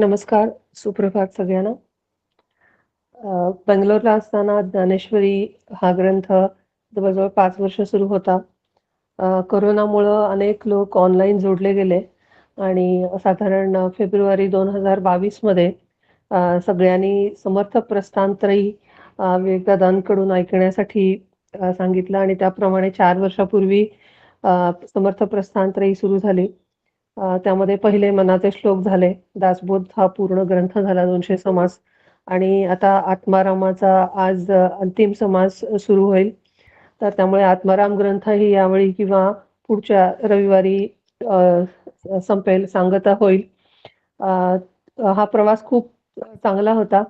नमस्कार, सुप्रभात सगळ्यांना. बंगलोरला असताना ज्ञानेश्वरी हा ग्रंथ जवळ-जवळ 5 वर्ष सुरू होता. कोरोनामुळं अनेक लोक ऑनलाईन जोडले गेले आणि साधारण फेब्रुवारी 2022 मध्ये सगळ्यांनी समर्थ प्रस्थानत्रयी विवेकदादांकडून ऐकण्यासाठी सांगितलं आणि त्याप्रमाणे 4 वर्षापूर्वी समर्थ प्रस्थानत्रयी सुरू झाली. त्यामध्ये पहिले मनाचे श्लोक झाले. दासबोध हा पूर्ण ग्रंथ झाला 200 समास आणि आता आत्मारामाचा आज अंतिम समास सुरू होईल. तर त्यामुळे आत्माराम ग्रंथही यावेळी किंवा पुढच्या रविवारी संपेल, सांगता होईल. अ, हा प्रवास खूप चांगला होता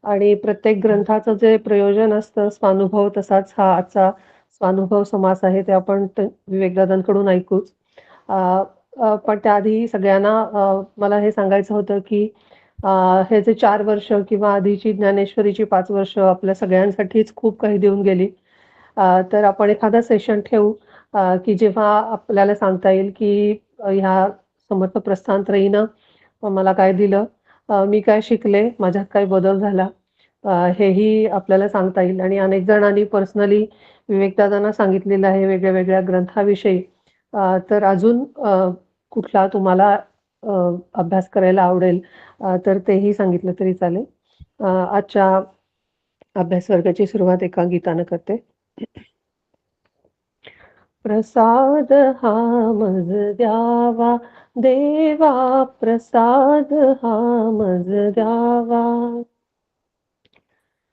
आणि प्रत्येक ग्रंथाचं जे प्रयोजन असतं स्वानुभव, तसाच हा आजचा स्वानुभव समास आहे. ते आपण विवेकदादांकडून ऐकूच. अ, पण त्याआधी सगळ्यांना मला हे सांगायचं होतं, की हे जे 4 वर्ष किंवा आधीची ज्ञानेश्वरीची 5 वर्ष आपल्या सगळ्यांसाठीच खूप काही देऊन गेली. तर आपण एखादा सेशन ठेवू, की जेव्हा आपल्याला सांगता येईल, की ह्या समर्थ प्रस्थानत्रयीनं मला काय दिलं, मी काय शिकले, माझ्यात काय बदल झाला, हेही आपल्याला सांगता येईल आणि अनेक जणांनी पर्सनली विवेकदादांना सांगितलेलं आहे वेगळ्या-वेगळ्या ग्रंथाविषयी. तर अजून कुठला तुम्हाला अ, अभ्यास करायला आवडेल, तर तेही सांगितलं तरी चालेल. आजच्या अभ्यास वर्गाची सुरुवात एका गीतानं करते. प्रसाद हा मज द्यावा देवा, प्रसाद हा मज द्यावा.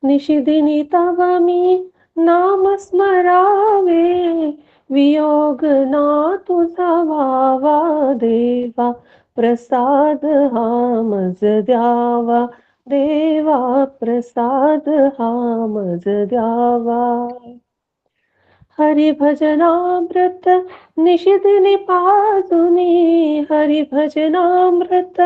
निशिदिनी तव मी नाम स्मरावे, वियोग ना तुझा व्हावा देवा. प्रसाद हा मज द्यावा देवा, प्रसाद हा मज द्यावा. हरिभजनामृत निशिदिनी पाजुनी, हरिभजनामृत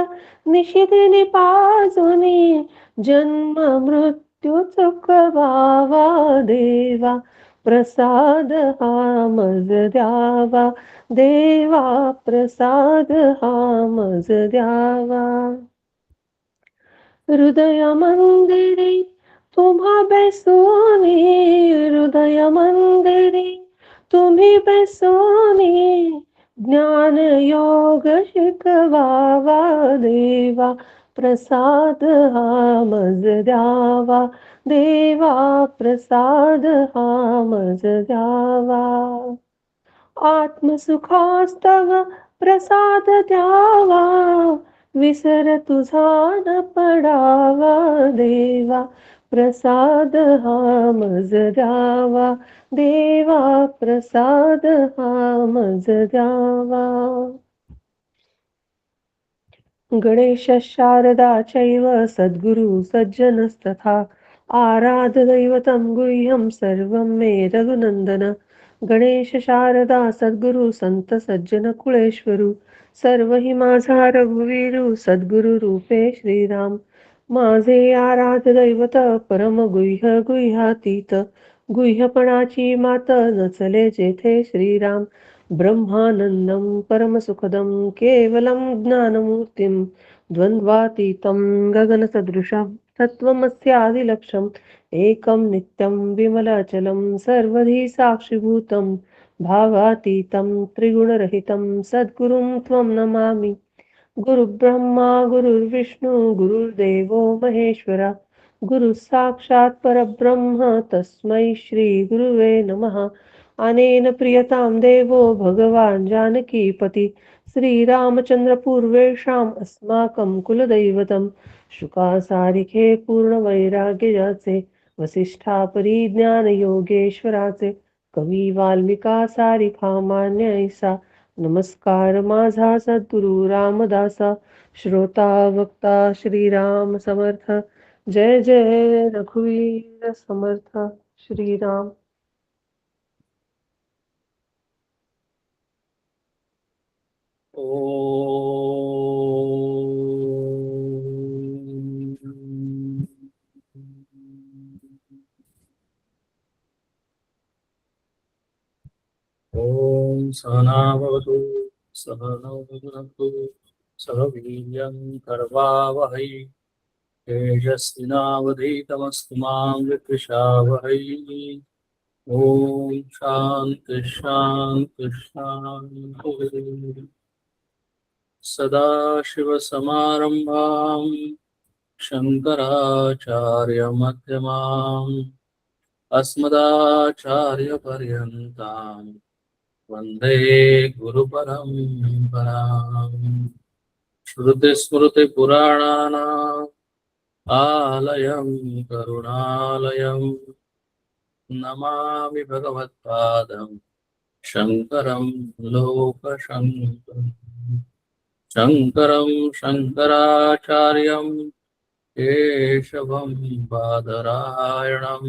निशिदिनी पाजुनी, जन्म मृत्यू चुकवावा देवा. प्रसाद हा मज द्यावा देवा, प्रसाद हा मज द्यावा. हृदय मंदिरी तुम्हा बेसोनी, हृदय मंदिरी तुम्ही बेसोनी, ज्ञान योग शिकवावा देवा. प्रसाद हा मज द्यावा देवा, प्रसाद हा मज द्यावा. आत्मसुखास्तव प्रसाद द्यावा, विसर तुझा न पडावा देवा. प्रसाद हा मज द्यावा देवा, प्रसाद हा मज द्यावा. गणेश शारदा चैव सद्गुरु सज्जनस्तथा, आराधदैवतं गुह्यं सर्वं मे रघुनंदन. गणेश शारदा सद्गुरु संत सज्जन कुळेश्वरू, सर्व ही माझा रघुवीरू, सद्गुरु रूपे श्रीराम. माझे आराध्य दैवत परम गुह्य गुह्यातीत, गुह्यपणाची मात नचले जेथे श्रीराम. ब्रह्मानंदं परमसुखदं केवलं ज्ञानमूर्तिं, द्वन्द्वातीतं गगनसदृशं तत्त्वमस्यादिलक्ष्यम्, एकं नित्यं विमलाचलं सर्वधी साक्षिभूतं, भावातीतं त्रिगुणरहितं सद्गुरुं त्वं नमामि. गुरुब्रह्मा गुरुर्विष्णू गुरुर्देवो महेश्वरा, गुरु साक्षात् परब्रह्म तस्मै श्री गुरुवे नमः. अनेन प्रियतां देवो भगवान् जानकीपति, श्रीरामचन्द्र पूर्वेषाम् अस्माकं कुलदैवतं. शुकासारिखे पूर्णवैराग्य ज्याचे, वसिष्ठा परिज्ञान योगेश्वराचे, कवी वाल्मिका सारिखा मान्य ऐसा. नमस्कार माझा सद्गुरु रामदासा, श्रोता वक्ता श्रीराम समर्थ. जय जय रघुवीर समर्थ श्रीराम. ॐ सहना भवतु सहनौ भुनक्तु सहवीर्यं कर्वावहै तेजस्विनावधीतमस्तु मा विद्विषावहै। ॐ शान्ति शान्ति शान्तिः। सदाशिवसमारम्भां शङ्कराचार्यमध्यमाम् अस्मदाचार्यपर्यन्तां वन्दे गुरुपरम्पराम्। श्रुतिस्मृतिपुराणानाम् आलयं करुणालयं नमामि भगवत्पादं शङ्करं लोकशङ्करम्। शङ्करं शङ्कराचार्यं केशवं बादरायणं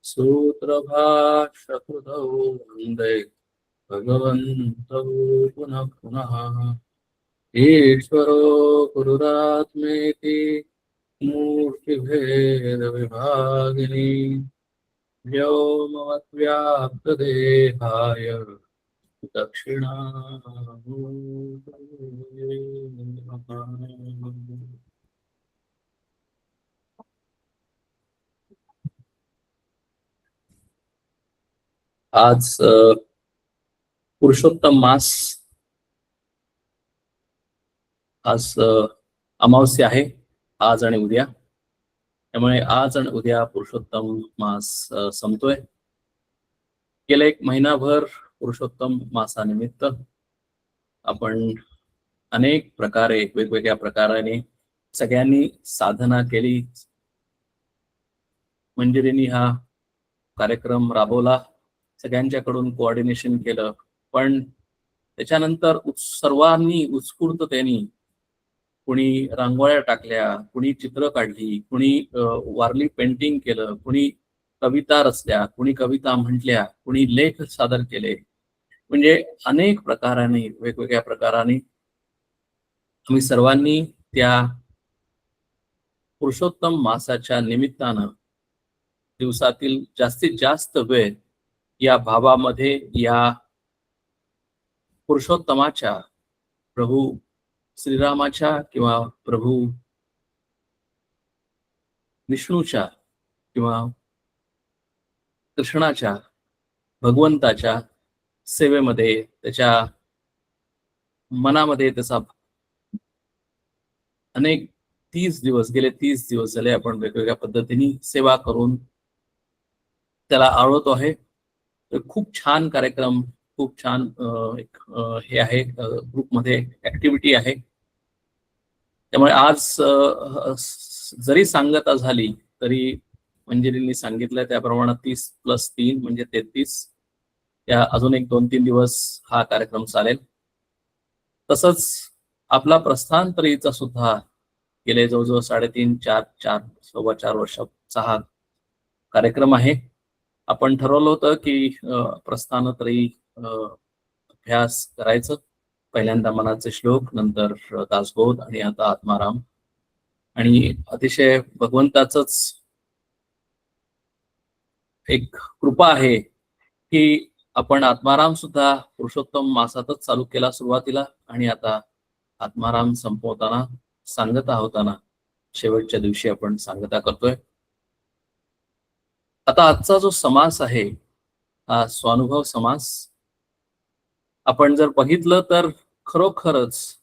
सूत्रभाष्यकृतौ वन्दे भगवन्तौ पुनः पुनः। ईश्वरो गुरुरात्मेति मूर्तिभेदविभागिनी व्योमवद्व्याप्तदेहाय दक्षिणामूर्तये नमः। आज पुरुषोत्तम मास, आज अमावस्या आहे, आज आणि उद्या. त्यामुळे आज आणि उद्या पुरुषोत्तम मास संपतोय. गेल्या एक महिनाभर पुरुषोत्तम मासानिमित्त आपण अनेक प्रकारे, वेगवेगळ्या प्रकाराने सगळ्यांनी साधना केली. मंजिरींनी हा कार्यक्रम राबवला, सगळ्यांच्याकडून कोऑर्डिनेशन केलं, पण त्याच्यानंतर सर्वांनी उत्स्फूर्ततेने कुणी रांगोळ्या टाकल्या, कुणी चित्र काढली, कुणी वारली पेंटिंग केलं, कुणी कविता रचल्या, कुणी कविता म्हटल्या, कुणी लेख सादर केले. म्हणजे अनेक प्रकाराने, वेगवेगळ्या प्रकाराने आम्ही सर्वांनी त्या पुरुषोत्तम मासाच्या निमित्तानं दिवसातील जास्तीत जास्त वेळ या भावामध्ये, या पुरुषोत्तमाच्या, प्रभू श्रीरामाच्या किंवा प्रभू विष्णूच्या किंवा कृष्णाच्या, भगवंताच्या सेवेमध्ये, त्याच्या मनामध्ये त्याचा अनेक 30 दिवस, गेले 30 दिवस झाले आपण वेगवेगळ्या पद्धतीने सेवा करून त्याला आवडतो आहे. खूप छान कार्यक्रम, खूप छान एक हे आहे, ग्रुपमध्ये ऍक्टिव्हिटी आहे. त्यामुळे आज जरी सांगता झाली तरी मंजिरींनी सांगितलं त्याप्रमाणे 30+3 म्हणजे 33, त्या अजून एक 2-3 दिवस हा कार्यक्रम चालेल. तसंच आपला प्रस्थानत्रयीचा सुद्धा गेले जवळजवळ 3.5-4 वर्षाचा हा कार्यक्रम आहे. आपण ठरवलं होतं की प्रस्थानत्रयी अभ्यास करायचं. पहिल्यांदा मनाचे श्लोक, नंतर दासबोध आणि आता आत्माराम. आणि अतिशय भगवंताचंच एक कृपा आहे की आपण आत्माराम सुद्धा पुरुषोत्तम मासातच चालू केला सुरुवातीला, आणि आता आत्माराम संपवताना, सांगता होताना शेवटच्या दिवशी आपण सांगता करतोय. आता आजचा जो समास आहे हा स्वानुभव समास. आपण जर बघितलं तर खरोखरच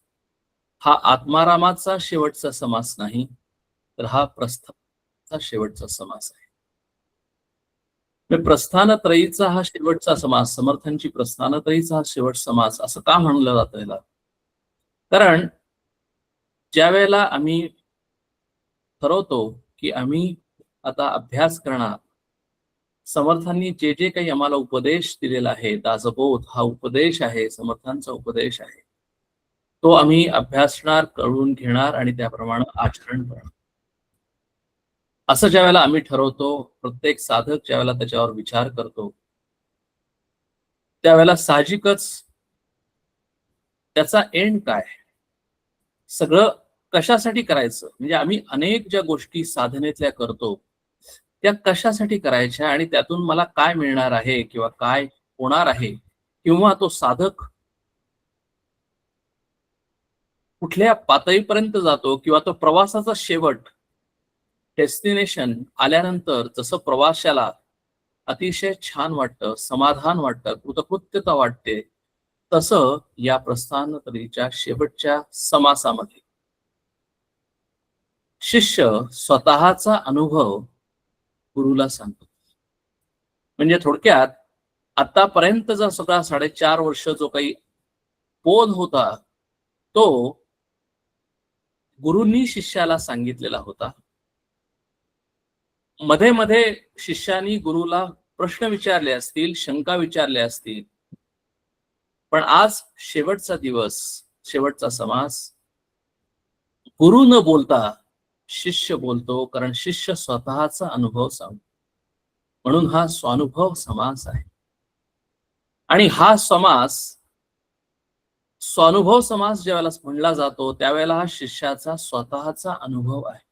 हा आत्मारामाचा शेवटचा समास नाही, तर हा प्रस्थानाचा शेवटचा समास आहे. प्रस्थानत्रयीचा हा शेवटचा समास, समर्थांची प्रस्थानत्रयीचा हा शेवट समास असं का म्हणलं जातं याला? कारण ज्या वेळेला आम्ही ठरवतो की आम्ही आता अभ्यास करणार, समर्थांनी जे जे काही आम्हाला उपदेश दिलेला आहे, दासबोध हा उपदेश आहे, समर्थांचा उपदेश आहे, तो आम्ही अभ्यासणार, कळून घेणार आणि त्याप्रमाणे आचरण करणार. असं ज्या वेळेला आम्ही ठरवतो, प्रत्येक साधक ज्या वेळेला त्याच्यावर विचार करतो, त्यावेळेला साहजिकच त्याचा एंड काय, सगळं कशासाठी करायचं, म्हणजे आम्ही अनेक ज्या गोष्टी साधनेतल्या करतो त्या कशासाठी करायच्या आणि त्यातून मला काय मिळणार आहे किंवा काय होणार आहे, किंवा तो साधक कुठल्या पातळीपर्यंत जातो किंवा तो प्रवासाचा शेवट डेस्टिनेशन आल्यानंतर जसं प्रवाशाला अतिशय छान वाटतं, समाधान वाटतं, कृतकृत्यता वाटते, तसं या प्रस्थानत्रीच्या शेवटच्या समासामध्ये शिष्य स्वतःचा अनुभव गुरुला सांगतो. म्हणजे थोडक्यात आतापर्यंतचा सगळा 4.5 वर्ष जो काही बोध होता तो गुरूंनी शिष्याला सांगितलेला होता. मध्ये मध्ये शिष्यानी गुरुला प्रश्न विचारले असतील, शंका विचारल्या असतील, पण आज शेवटचा दिवस, शेवटचा समास गुरु न बोलता शिष्य बोलतो, कारण शिष्य स्वतःचा अनुभव सांगतो. म्हणून हा स्वानुभव समास आहे. आणि हा समास स्वानुभव समास ज्यावेळेला म्हणला जातो त्यावेळेला हा शिष्याचा स्वतःचा अनुभव आहे.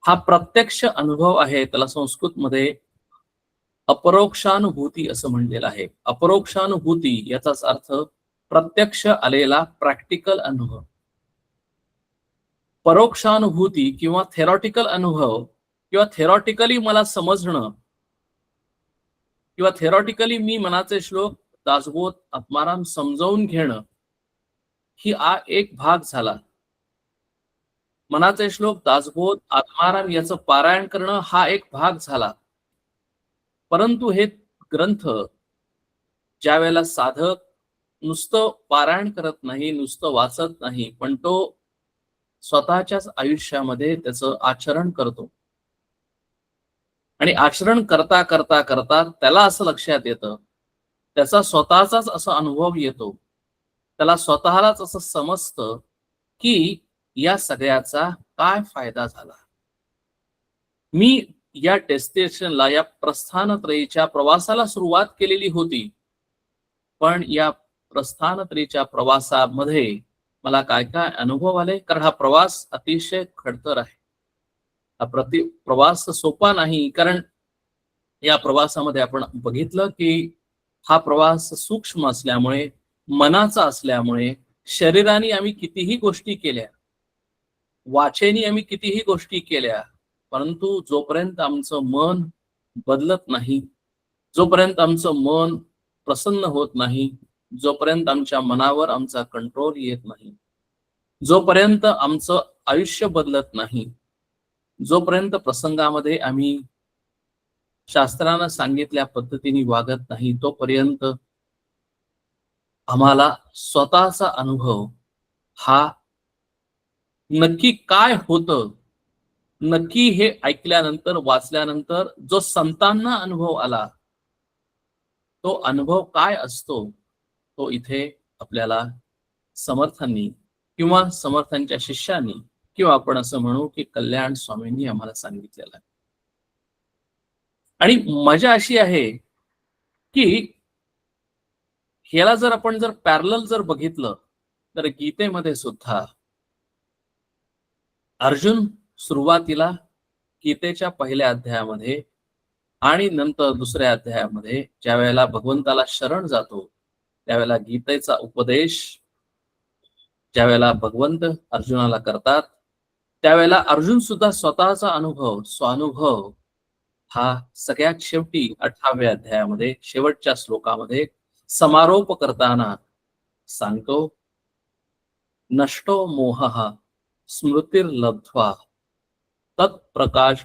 हा प्रत्यक्ष अनुभव आहे. त्याला संस्कृतमध्ये अपरोक्षानुभूती असं म्हणलेलं आहे. अपरोक्षानुभूती याचाच अर्थ प्रत्यक्ष आलेला प्रॅक्टिकल अनुभव. परोक्षानुभूती किंवा थेरॉटिकल अनुभव किंवा थेरॉटिकली मला समजणं किंवा थेरॉटिकली मी मनाचे श्लोक दासबोध आत्माराम समजावून घेणं ही एक भाग झाला. मनाचे श्लोक दासबोध आत्माराम याचं पारायण करणं हा एक भाग झाला. परंतु हे ग्रंथ ज्या वेळेला साधक नुसतं पारायण करत नाही, नुसतं वाचत नाही, पण तो स्वतःच्याच आयुष्यामध्ये त्याचं आचरण करतो. आणि आचरण करता करता करता त्याला असं लक्षात येतं, त्याचा स्वतःचाच असा अनुभव येतो, त्याला स्वतःलाच असं समजतं की या सगळ्याचा काय फायदा झाला. मी या डेस्टिनेशनला, या प्रस्थानत्रयीच्या प्रवासाला सुरुवात केलेली होती, पण या प्रस्थानत्रयीच्या प्रवासामध्ये मला काय काय अनुभव आले, कारण हा प्रवास अतिशय खडतर आहे. हा प्रवास सोपा नाही, कारण या प्रवासामध्ये आपण बघितलं की हा प्रवास सूक्ष्म असल्यामुळे, मनाचा असल्यामुळे, शरीराने आम्ही कितीही गोष्टी केल्या, वाचेनी आम्ही कितीही गोष्टी केल्या, परंतु जोपर्यंत आमचं मन बदलत नाही, जोपर्यंत आमचं मन प्रसन्न होत नाही, जोपर्यंत आमच्या मनावर आमचा कंट्रोल येत नाही, जोपर्यंत आमचं आयुष्य बदलत नाही, जोपर्यंत प्रसंगामध्ये आम्ही शास्त्रानं सांगितल्या पद्धतीने वागत नाही, तोपर्यंत आम्हाला स्वतःचा अनुभव हा नक्की काय होतं, नक्की हे ऐकल्यानंतर, वाचल्यानंतर जो संतांना अनुभव आला, तो अनुभव काय असतो, तो इथे आपल्याला समर्थांनी किंवा समर्थांच्या शिष्यांनी किंवा आपण असं म्हणू की कल्याण स्वामींनी आम्हाला सांगितलेलं आहे. आणि मजा अशी आहे की ह्याला जर आपण पॅरलल बघितलं तर गीतेमध्ये सुद्धा अर्जुन सुरुवातीला गीतेच्या पहिल्या अध्यायामध्ये आणि नंतर दुसऱ्या अध्यायामध्ये ज्या वेळेला भगवंताला शरण जातो, त्यावेळेला गीतेचा उपदेश ज्या वेळेला भगवंत अर्जुनाला करतात, त्यावेळेला अर्जुन सुद्धा स्वतःचा अनुभव, स्वानुभव हा सगळ्यात शेवटी 18व्या अध्यायामध्ये शेवटच्या श्लोकामध्ये समारोप करताना सांगतो. नष्टो मोहः स्मृतिर्लब्ध्वा तत्प्रकाश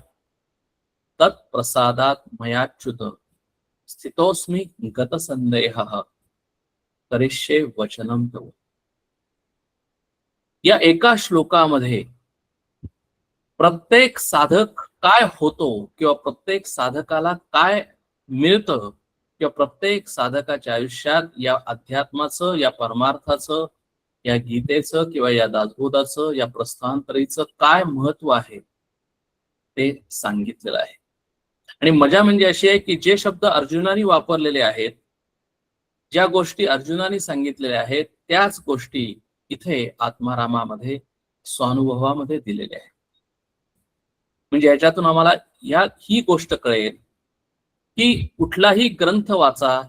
तत्प्रसादात मयाच्युत स्थितोस्मि गतसंदेहः करिष्ये वचनं तव. या एका श्लोकामध्ये प्रत्येक साधक काय होतो किंवा प्रत्येक साधकाला काय मिळतं किंवा प्रत्येक साधकाच्या आयुष्यात या अध्यात्माचं, या परमार्थाचं, या गीतेचं किंवा या दासबोधाचं, या प्रस्थानत्रयीचं काय महत्व आहे ते सांगितलेलं आहे. आणि मजा म्हणजे अशी आहे की जे शब्द अर्जुनाने वापरलेले आहेत, ज्या गोष्टी अर्जुनाने सांगितलेल्या आहेत, त्याच गोष्टी इथे आत्मारामामध्ये, स्वानुभवामध्ये दिलेल्या आहेत. म्हणजे याच्यातून आम्हाला ही गोष्ट कळेल की कुठलाही ग्रंथ वाचा,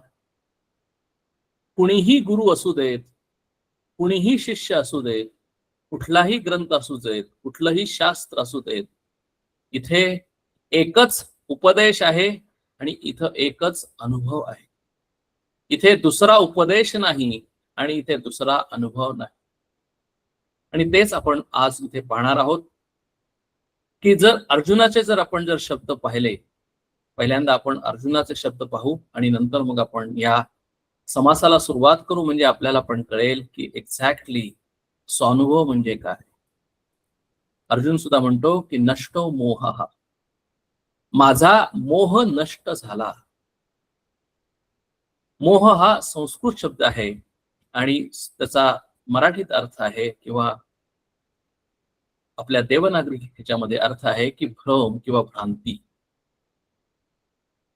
कुणीही गुरु असू देत, कुणीही शिष्य असू दे, कुठलाही ग्रंथ असू देत, कुठलंही शास्त्र असू देत, इथे एकच उपदेश आहे आणि इथं एकच अनुभव आहे. इथे दुसरा उपदेश नाही आणि इथे दुसरा अनुभव नाही. आणि तेच आपण आज इथे पाहणार आहोत की जर आपण जर शब्द पाहिले, पहिल्यांदा आपण अर्जुनाचे शब्द पाहू आणि नंतर मग आपण या समासाला सुरुवात करू, म्हणजे आपल्याला पण कळेल की एक्झॅक्टली स्वानुभव म्हणजे काय. अर्जुन सुद्धा म्हणतो की नष्टो मोह, माझा मोह नष्ट झाला. मोह हा संस्कृत शब्द आहे आणि त्याचा मराठीत अर्थ आहे किंवा आपल्या देवनागरी ह्याच्यामध्ये अर्थ आहे की भ्रम किंवा भ्रांती.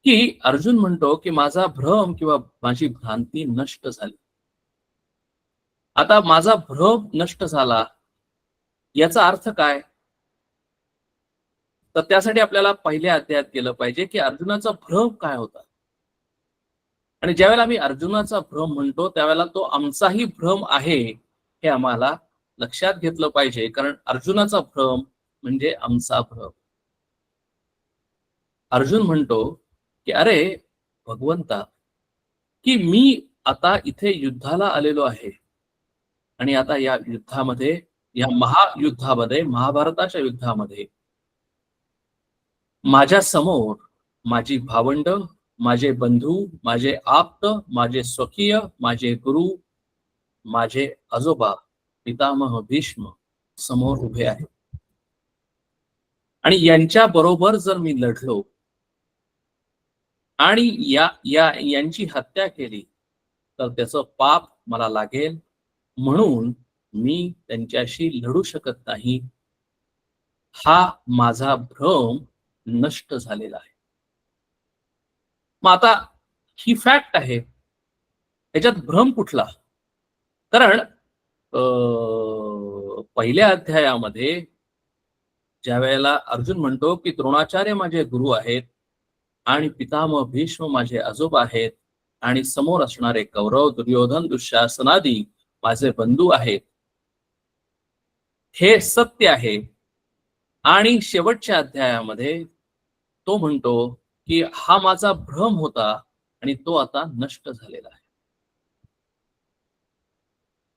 की अर्जुन म्हणतो की माझा भ्रम किंवा माझी भ्रांती नष्ट झाली. आता माझा भ्रम नष्ट झाला याचा अर्थ काय? तर त्यासाठी आपल्याला पहिल्या अध्यायात गेलं पाहिजे की अर्जुनाचा भ्रम काय होता. आणि ज्यावेळेला आम्ही अर्जुनाचा भ्रम म्हणतो त्यावेळेला तो आमचाही भ्रम आहे हे आम्हाला लक्षात घेतलं पाहिजे, कारण अर्जुनाचा भ्रम म्हणजे आमचा भ्रम. अर्जुन म्हणतो की अरे भगवंता, की मी आता इथे युद्धाला आलेलो आहे आणि आता या युद्धामध्ये, या महायुद्धामध्ये, महाभारताच्या युद्धामध्ये माझ्या समोर माझी भावंड, माझे बंधू, माझे आप्त, माझे स्वकीय, माझे गुरु, माझे आजोबा पितामह भीष्म समोर उभे आहेत. आणि यांच्या बरोबर जर मी लढलो आणि यांची हत्या केली तर त्याचं पाप मला लागेल, म्हणून मी त्यांच्याशी लढू शकत नाही. हा माझा भ्रम नष्ट झालेला आहे. मग आता ही फॅक्ट आहे, याच्यात भ्रम कुठला? कारण पहिल्या अध्यायामध्ये ज्या वेळेला अर्जुन म्हणतो की द्रोणाचार्य माझे गुरु आहेत आणि पितामह भीष्म माझे आजोबा आहेत आणि समोर असणारे कौरव, दुर्योधन, दुःशासनादी माझे बंधू आहेत, हे सत्य आहे. आणि शेवटच्या अध्यायामध्ये तो म्हणतो की हा माझा भ्रम होता आणि तो आता नष्ट झालेला आहे.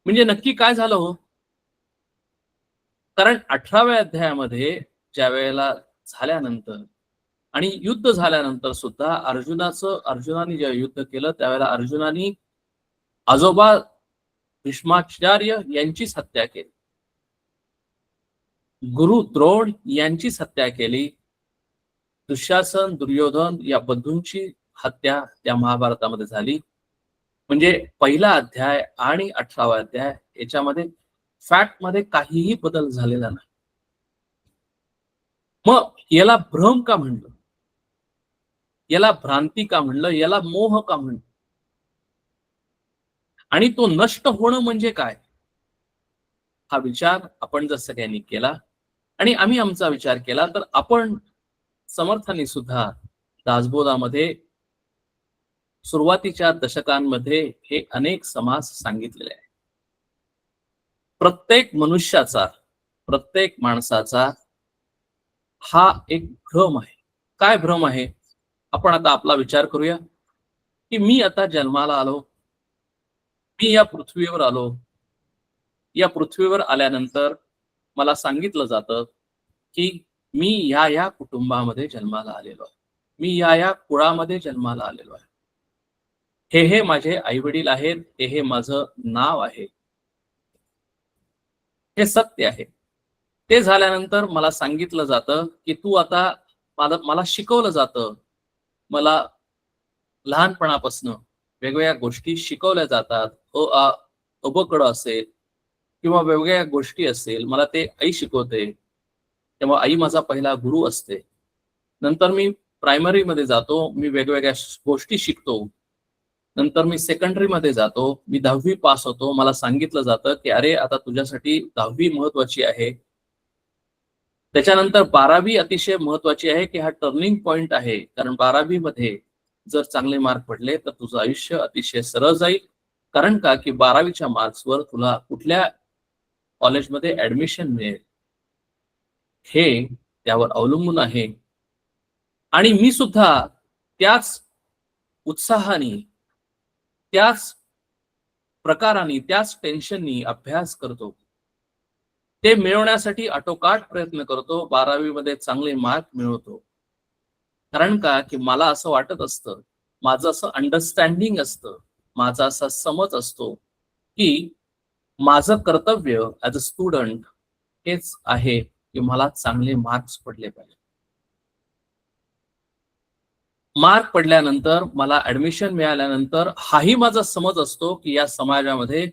म्हणजे नक्की काय झालं हो? कारण 18व्या अध्यायामध्ये ज्या वेळेला झाल्यानंतर आणि युद्ध झाल्यानंतर सुद्धा अर्जुनाने जेव्हा युद्ध केलं त्यावेळेला अर्जुनाने आजोबा भीष्माचार्य यांचीच हत्या केली, गुरु द्रोण यांचीच हत्या केली, दुःशासन, दुर्योधन या बंधूंची हत्या त्या महाभारतामध्ये झाली. म्हणजे पहिला अध्याय आणि 18वा अध्याय याच्यामध्ये फॅक्ट मध्ये काहीही बदल झालेला नाही. मग याला भ्रम का म्हणलं, याला भ्रांती का म्हणलं, याला मोह का म्हणलं? आणि तो नष्ट होणं म्हणजे काय, हा विचार आपण जर सगळ्यांनी केला आणि आम्ही आमचा विचार केला तर आपण समर्थांनी सुद्धा दासबोधामध्ये सुरुवातीच्या दशकांमध्ये हे अनेक समास सांगितलेले आहे. प्रत्येक मनुष्याचा, प्रत्येक माणसाचा हा एक भ्रम आहे. काय भ्रम आहे? आपण आता आपला विचार करूया की मी आता जन्माला आलो, मी या पृथ्वीवर आलो, या पृथ्वीवर आल्यानंतर मला सांगितलं जातं की मी या कुटुंबामध्ये जन्माला आलेलो आहे, मी या कुळामध्ये जन्माला आलेलो आहे, हे माझे आई वडील आहेत, हे माझं नाव आहे, हे सत्य आहे. ते झाल्यानंतर मला सांगितलं जातं की तू आता, मला शिकवलं जातं, मला लहानपणापासून वेगवेगळ्या गोष्टी शिकवल्या जातात. अबकड असेल किंवा वेगवेगळ्या गोष्टी असेल, मला ते आई शिकवते, तेव्हा आई माझा पहिला गुरु असते. नंतर मी प्रायमरी मध्ये जातो, मी वेगवेगळ्या गोष्टी शिकतो. नंतर मी सेकंडरी मध्ये जातो, मी 10वी पास होतो, मला सांगितलं जातं की अरे आता तुझ्यासाठी 10वी महत्वाची आहे. त्याच्यानंतर 12वी अतिशय महत्वाची आहे की हा टर्निंग पॉइंट आहे, कारण 12वी मध्ये जर चांगले मार्क पडले तर तुझं आयुष्य अतिशय सरळ जाईल, कारण का की 12वीच्या मार्क्सवर तुला कुठल्या कॉलेजमध्ये ऍडमिशन मिळेल हे त्यावर अवलंबून आहे. आणि मी सुद्धा त्याच उत्साहाने, त्याच प्रकाराने, त्याच टेन्शननी अभ्यास करतो. ते मिळवण्यासाठी आटोकाट प्रयत्न करतो. 12वी मध्ये चांगले मार्क मिळवतो. कारण का की मला असं वाटत असतं, माझं असं अंडरस्टँडिंग असतं, माझा असा समज असतो की माझं कर्तव्य ऍज अ स्टुडंट हेच आहे की मला चांगले मार्क्स पडले पाहिजे. मार्क पडल्यानंतर मला ऍडमिशन मिळाल्यानंतर हाही माझा समज असतो की या समाजामध्ये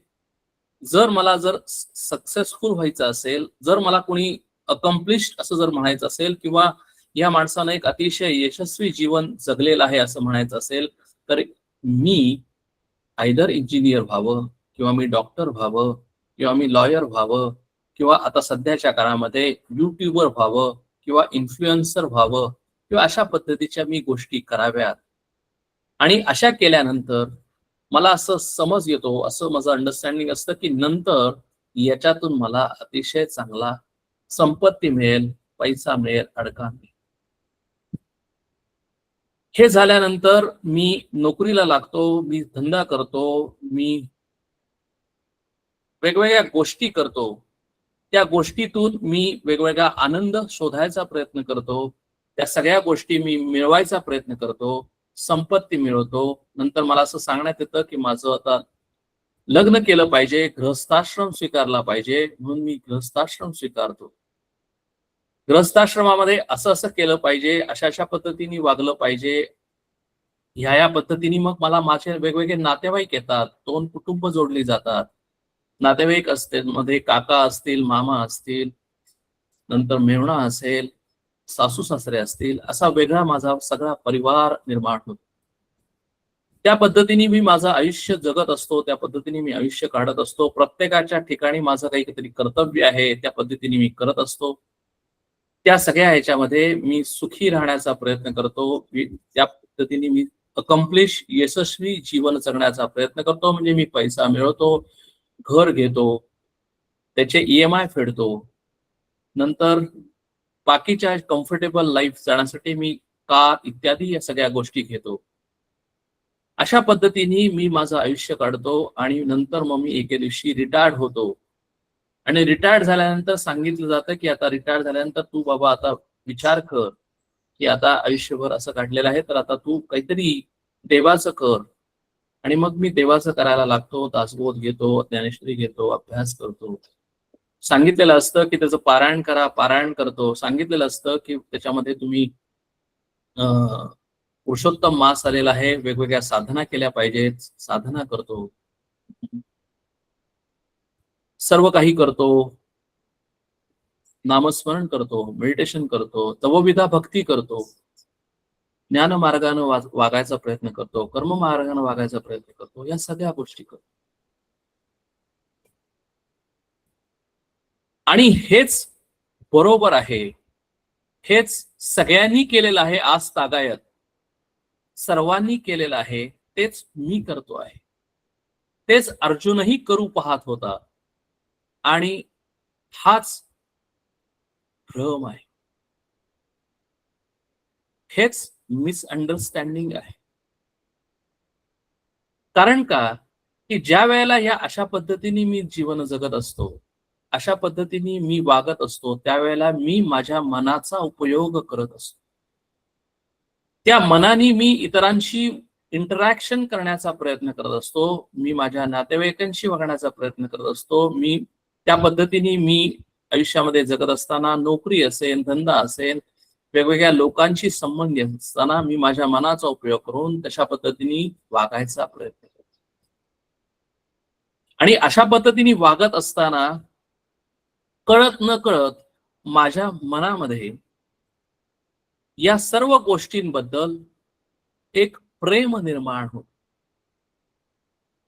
जर मला सक्सेसफुल व्हायचं असेल, जर मला कोणी अकम्प्लिश्ड असं जर म्हणायचं असेल किंवा या माणसानं एक अतिशय यशस्वी जीवन जगलेलं आहे असं म्हणायचं असेल, तर मी आयदर इंजिनियर व्हावं किंवा मी डॉक्टर व्हावं किंवा मी लॉयर व्हावं किंवा आता सध्याच्या काळामध्ये युट्यूबर व्हावं किंवा इन्फ्लुएन्सर व्हावं किंवा अशा पद्धतीच्या मी गोष्टी कराव्यात. आणि अशा केल्यानंतर मला असं समज येतो, असं माझं अंडरस्टँडिंग असतं की नंतर याच्यातून मला अतिशय चांगला संपत्ती मिळेल, पैसा मिळेल, अडका मिळेल. हे झाल्यानंतर मी नोकरीला लागतो, मी धंदा करतो, मी वेगवेगळ्या गोष्टी करतो. त्या गोष्टीतून मी वेगवेगळा आनंद शोधायचा प्रयत्न करतो. त्या सगळ्या गोष्टी मी मिळवायचा प्रयत्न करतो. संपत्ती मिळवतो. नंतर मला असं सांगण्यात येतं की माझं आता लग्न केलं पाहिजे, गृहस्थाश्रम स्वीकारला पाहिजे, म्हणून मी गृहस्थाश्रम स्वीकारतो. गृहस्थाश्रमामध्ये असं असं केलं पाहिजे, अशा अशा पद्धतीने वागलं पाहिजे. ह्या पद्धतीने मग मला माझे वेगवेगळे नातेवाईक येतात, 2 कुटुंब जोडली जातात. नातेवाईक असतील, मध्ये काका असतील, मामा असतील, नंतर मेहुणा असेल, सासू सासरे असतील, असा वेगळा माझा सगळा परिवार निर्माण होतो. त्या पद्धतीने मी माझं आयुष्य जगत असतो, त्या पद्धतीने मी आयुष्य काढत असतो. प्रत्येकाच्या ठिकाणी माझं काहीतरी कर्तव्य आहे, त्या पद्धतीने मी करत असतो. त्या सगळ्या ह्याच्यामध्ये मी सुखी राहण्याचा प्रयत्न करतो. त्या पद्धतीने मी अकम्प्लिश यशस्वी जीवन जगण्याचा प्रयत्न करतो. म्हणजे मी पैसा मिळवतो, घर घेतो, त्याचे EMI फेडतो. नंतर बाकीच्या कम्फर्टेबल लाईफ जाण्यासाठी मी कार इत्यादी या सगळ्या गोष्टी घेतो. अशा पद्धतीने मी माझं आयुष्य काढतो आणि नंतर मग मी एके दिवशी रिटायर्ड होतो. आणि रिटायर्ड झाल्यानंतर सांगितलं जातं की आता रिटायर्ड झाल्यानंतर तू बाबा आता विचार कर की आता आयुष्यभर असं काढलेलं आहे, तर आता तू काहीतरी देवाचं कर. आणि मग मी देवाचं करायला लागतो, दासबोध घेतो, ज्ञानेश्वरी घेतो, अभ्यास करतो. सांगितलेलं असतं की त्याचं पारायण करा, पारायण करतो. सांगितलेलं असतं की त्याच्यामध्ये तुम्ही पुरुषोत्तम मास आलेला आहे, वेगवेगळ्या साधना केल्या पाहिजेत, साधना करतो. सर्व काही करतो, नामस्मरण करतो, मेडिटेशन करतो, तवविधा भक्ती करतो, ज्ञान मार्गाने वागायचा प्रयत्न करतो, कर्म मार्गाने वागायचा प्रयत्न करतो, या सगळ्या गोष्टी करतो. आणि हेच बरोबर आहे, हेच सगळ्यांनी केलेलं आहे आज तागायत, सर्वांनी केलेलं आहे, तेच मी करतो आहे. तेच अर्जुनही करू पाहत होता. आणि हाच भ्रम आहे, हेच मिसअंडरस्टँडिंग आहे. कारण का की ज्या वेळेला या अशा पद्धतीने मी जीवन जगत असतो, अशा पद्धतीने मी वागत असतो, त्यावेळेला मी माझ्या मनाचा उपयोग करत असतो. त्या मनाने मी इतरांशी इंटरॅक्शन करण्याचा प्रयत्न करत असतो. मी माझ्या नातेवाईकांशी वागण्याचा प्रयत्न करत असतो. मी त्या पद्धतीने मी आयुष्यामध्ये जगत असताना नोकरी असेल, धंदा असेल, वेगवेगळ्या लोकांशी संबंध असताना मी माझ्या मनाचा उपयोग करून तशा पद्धतीने वागायचा प्रयत्न करतो. आणि अशा पद्धतीने वागत असताना कळत न कळत माझ्या मनामध्ये या सर्व गोष्टींबद्दल एक प्रेम निर्माण होत,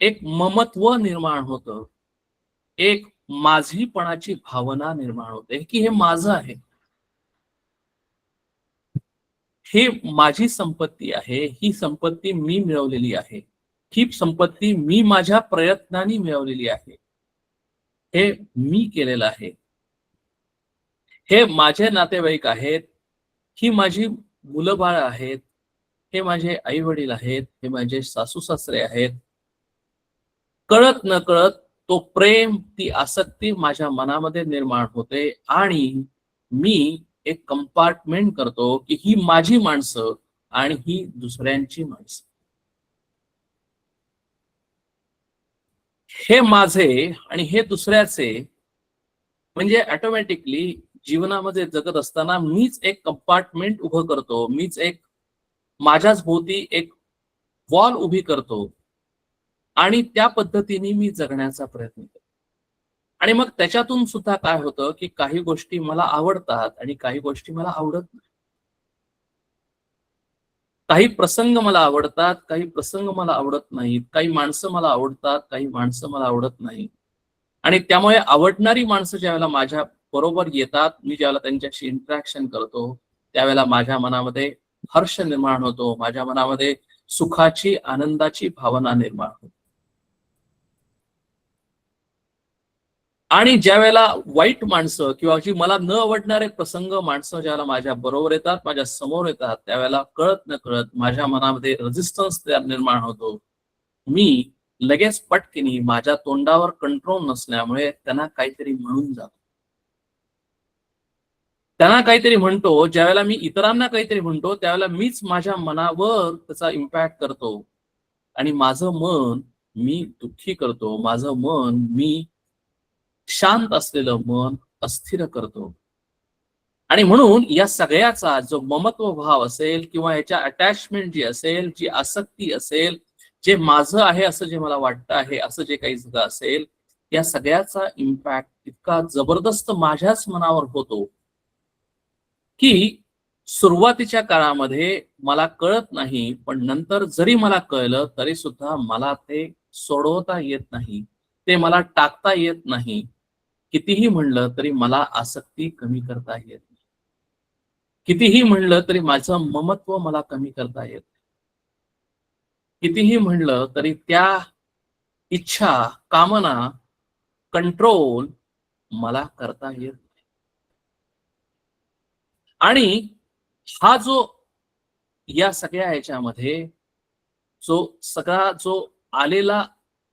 एक ममत्व निर्माण होतं, एक माझीपणाची भावना निर्माण होते की हे माझं आहे, हे माझी संपत्ती आहे, ही संपत्ती मी मिळवलेली आहे, ही संपत्ती मी माझ्या प्रयत्नांनी मिळवलेली आहे, हे मी केलेलं आहे, हे माझे नातेवाईक आहेत, ही माझी मुलं बाळ आहेत, हे माझे आई वडील आहेत, हे माझे सासू सासरे आहेत. कळत न कळत तो प्रेम, ती आसक्ती माझ्या मनामध्ये निर्माण होते आणि मी एक कंपार्टमेंट करतो की ही माझी माणसं आणि ही दुसऱ्यांची माणसं. हे माझे आणि हे दुसऱ्याचे, म्हणजे ऑटोमॅटिकली जीवनामध्ये जगत असताना मीच एक कंपार्टमेंट उभं करतो, मीच एक माझ्याच भोवती एक वॉल उभी करतो आणि त्या पद्धतीने मी जगण्याचा प्रयत्न करतो. आणि मग त्याच्यातून सुद्धा काय होतं की काही गोष्टी मला आवडतात आणि काही गोष्टी मला आवडत नाही. काही प्रसंग मला आवडतात, काही प्रसंग मला आवडत नाहीत, काही माणसं मला आवडतात, काही माणसं मला आवडत नाहीत. आणि त्यामुळे आवडणारी माणसं ज्यावेळेला माझ्या बरोबर येतात, मी ज्यावेळेला त्यांच्याशी इंटरॅक्शन करतो, त्यावेळेला माझ्या मनामध्ये हर्ष निर्माण होतो, माझ्या मनामध्ये सुखाची, आनंदाची भावना निर्माण होते. आणि ज्या वेळेला वाईट माणसं किंवा जी मला न आवडणारे प्रसंग, माणसं ज्यावेळेला माझ्या बरोबर येतात, माझ्या समोर येतात, त्यावेळेला कळत न कळत माझ्या मनामध्ये रेझिस्टन्स निर्माण होतो. मी लगेच पटकिनी माझ्या तोंडावर कंट्रोल नसल्यामुळे त्यांना काहीतरी म्हणून जातो. त्यांना काहीतरी म्हणतो, ज्यावेळेला मी इतरांना काहीतरी म्हणतो, त्यावेळेला मीच माझ्या मनावर त्याचा इम्पॅक्ट करतो आणि माझं मन मी दुःखी करतो, माझं मन मी शांत असलेलं मन अस्थिर करतो. आणि म्हणून या सगळ्याचा जो ममत्व भाव असेल किंवा याच्या अटॅचमेंट जी असेल, जी आसक्ती असेल, जे माझं आहे असं जे मला वाटतं आहे असं जे काही सगळं असेल, या सगळ्याचा इम्पॅक्ट इतका जबरदस्त माझ्याच मनावर होतो की सुरुवातीच्या काळामध्ये मला कळत नाही, पण नंतर जरी मला कळलं तरी सुद्धा मला ते सोडवता येत नाही, ते मला टाकता येत नाही. कितीही म्हणलं तरी मला आसक्ती कमी करता येत नाही. कितीही म्हणलं तरी माझं ममत्व मला कमी करता येत नाही. कितीही म्हणलं तरी त्या इच्छा, कामना, कंट्रोल मला करता येत नाही. आणि हा जो या सगळ्या ह्याच्यामध्ये जो आलेला,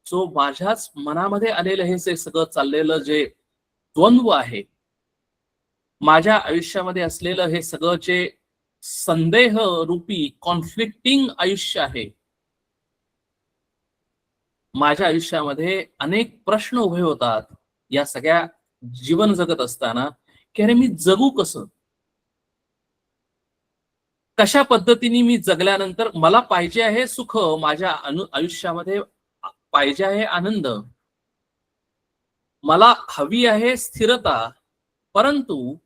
जो माझ्याच मनामध्ये आलेलं हे जे सगळं चाललेलं जे द्वंद्व आहे, माझ्या आयुष्यामध्ये असलेलं हे सगळं जे संदेह रूपी कॉन्फ्लिक्टिंग आयुष्य आहे, माझ्या आयुष्यामध्ये अनेक प्रश्न उभे होतात या सगळ्या जीवन जगत असताना की अरे मी जगू कसं, कशा पद्धतीने मी जगल्यानंतर मला पाहिजे आहे सुख, माझ्या आयुष्यामध्ये पाहिजे आहे आनंद, मला हवी आहे स्थिरता, परंतु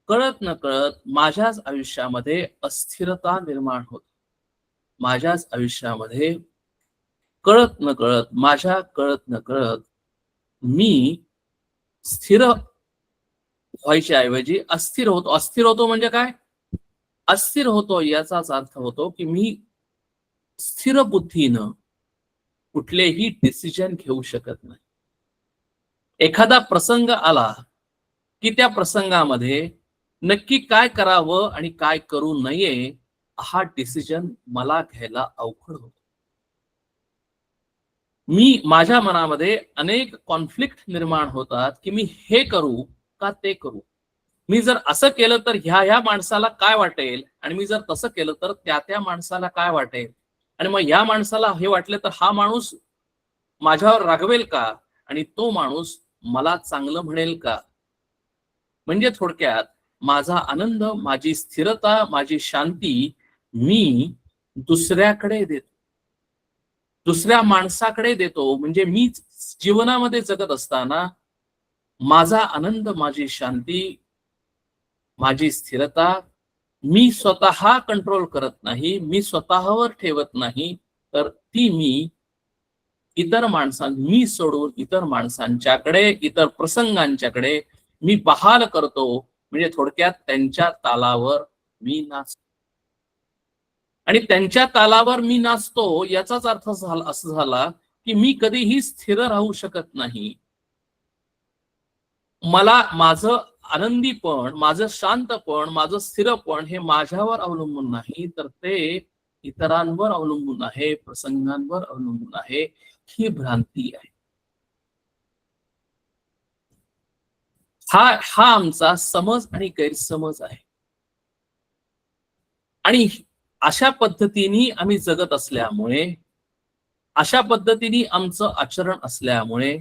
कळत न कळत माझ्याच आयुष्यामध्ये अस्थिरता निर्माण होते. माझ्याच आयुष्यामध्ये कळत न कळत मी स्थिर व्हायच्या ऐवजी अस्थिर होतो. अस्थिर होतो म्हणजे काय? अस्थिर होतो याचाच अर्थ होतो की मी स्थिर बुद्धीनं कुठलेही डिसिजन घेऊ शकत नाही. एखादा प्रसंग आला की त्या प्रसंगामध्ये नक्की काय करावं आणि काय करू नये हा डिसिजन मला घ्यायला अवघड होतो. मी माझ्या मनामध्ये अनेक कॉन्फ्लिक्ट निर्माण होतात की मी हे करू का ते करू, मी जर असं केलं तर ह्या माणसाला काय वाटेल आणि मी जर तसं केलं तर त्या माणसाला काय वाटेल, आणि मग या माणसाला हे वाटलं तर हा माणूस माझ्यावर रागवेल का आणि तो माणूस मला चांगलं म्हणेल का. म्हणजे थोडक्यात माझा आनंद, माझी स्थिरता, माझी शांती मी दुसऱ्याकडे देतो, दुसऱ्या माणसाकडे देतो. म्हणजे मी जीवनामध्ये जगत असताना माझा आनंद, माझी शांती, माझी स्थिरता मी स्वतः कंट्रोल करत नाही, मी स्वतःवर ठेवत नाही, तर ती मी मी सोडून इतर माणसांच्याकडे, इतर प्रसंगांच्याकडे मी बहाल करतो. म्हणजे थोडक्यात त्यांच्या तालावर मी नाचतो. आणि त्यांच्या तालावर मी नाचतो याचाच अर्थ असं झाला की मी कधीही स्थिर राहू शकत नाही. मला माझं आनंदीपण, माझं शांतपण, माझं स्थिरपण हे माझ्यावर अवलंबून नाही, तर ते इतरांवर अवलंबून आहे, प्रसंगांवर अवलंबून आहे. ही भ्रांती आहे. हा आमचा समज आणि गैरसमज आहे. आणि अशा पद्धतीने आम्ही जगत असल्यामुळे, अशा पद्धतीने आमचं आचरण असल्यामुळे,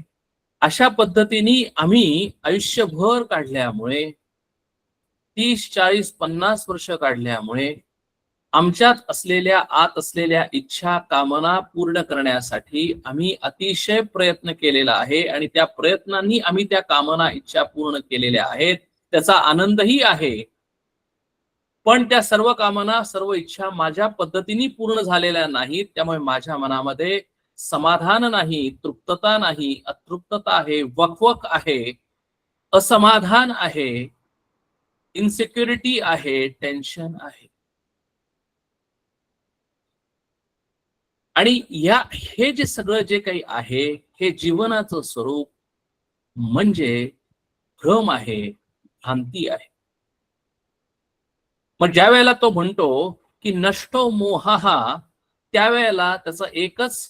अशा पद्धतीने आम्ही आयुष्यभर काढल्यामुळे, 30, 40, 50 वर्ष काढल्यामुळे आमच्यात असलेल्या, आत असलेल्या इच्छा, कामना पूर्ण करण्यासाठी आम्ही अतिशय प्रयत्न केलेला आहे आणि त्या प्रयत्नांनी आम्ही त्या कामना, इच्छा पूर्ण केलेल्या आहेत. त्याचा आनंदही आहे. पण त्या सर्व कामना, सर्व इच्छा माझ्या पद्धतीने पूर्ण झालेल्या नाहीत. त्यामुळे माझ्या मनामध्ये समाधान नाही, तृप्तता नाही, अतृप्तता आहे, वकवक आहे, असमाधान आहे, इन्सिक्युरिटी आहे, टेन्शन आहे. आणि हे जे सगळं जे काही आहे, हे जीवनाचं स्वरूप म्हणजे भ्रम आहे, भ्रांती आहे. मग ज्या वेळेला तो म्हणतो की नष्टो मोहः, त्यावेळेला त्याचं एकच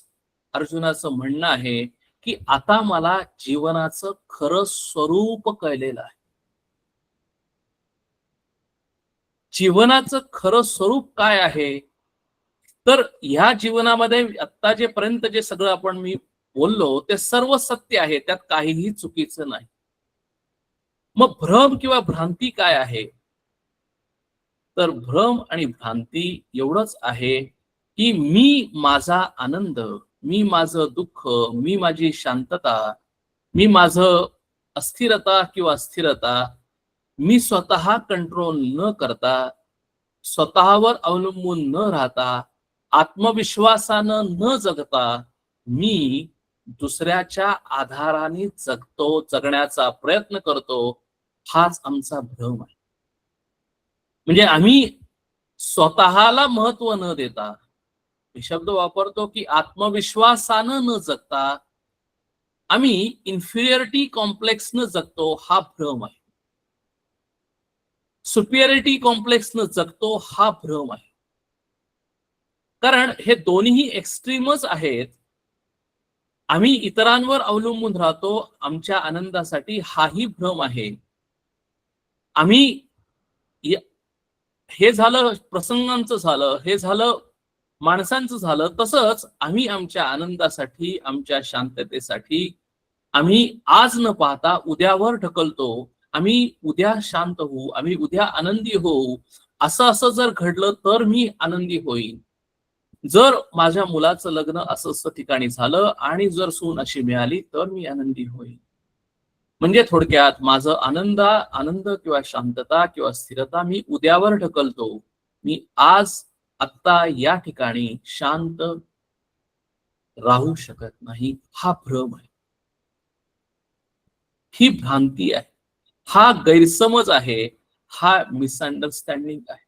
अर्जुनाचं म्हणणं आहे की आता मला जीवनाचं खरं स्वरूप कळलेलं आहे. जीवनाचं खरं स्वरूप काय आहे? तर ह्या जीवनामध्ये आता जेपर्यंत जे सगळं आपण मी बोललो ते सर्व सत्य आहे, त्यात काहीही चुकीचं नाही. मग भ्रम किंवा भ्रांती काय आहे? तर भ्रम आणि भ्रांती एवढंच आहे की मी माझा आनंद, मी माझं दुःख, मी माझी शांतता, मी माझं अस्थिरता किंवा स्थिरता मी स्वतः कंट्रोल न करता, स्वतःवर अवलंबून न राहता, आत्मविश्वासानं न जगता मी दुसऱ्याच्या आधाराने जगतो, जगण्याचा प्रयत्न करतो. हाच आमचा भ्रम आहे. म्हणजे आम्ही स्वतःला महत्व न देता, मी शब्द वापरतो की आत्मविश्वासानं न जगता आम्ही इन्फिरियरिटी कॉम्प्लेक्स न जगतो, हा भ्रम आहे. सुपिरियरिटी कॉम्प्लेक्स न जगतो, हा भ्रम आहे. कारण हे दोन्ही एक्स्ट्रीमच आहेत. आम्ही इतरांवर अवलंबून राहतो आमच्या आनंदासाठी, हाही भ्रम आहे. आम्ही हे झालं प्रसंगांचं झालं, हे झालं माणसांचं झालं, तसंच आम्ही आमच्या आनंदासाठी, आमच्या शांततेसाठी आम्ही आज न पाहता उद्यावर ढकलतो. आम्ही उद्या शांत होऊ, आम्ही उद्या आनंदी होऊ, असं जर घडलं तर मी आनंदी होईन. जर माझ्या मुलाचं लग्न असं ठिकाणी झालं आणि जर सून अशी मिळाली तर मी आनंदी होईन. म्हणजे थोडक्यात माझं आनंद किंवा शांतता किंवा स्थिरता मी उद्यावर ढकलतो. मी आज आत्ता या ठिकाणी शांत राहू शकत नाही. हा भ्रम आहे, ही भ्रांती आहे, हा गैरसमज आहे, हा मिसअंडरस्टँडिंग आहे.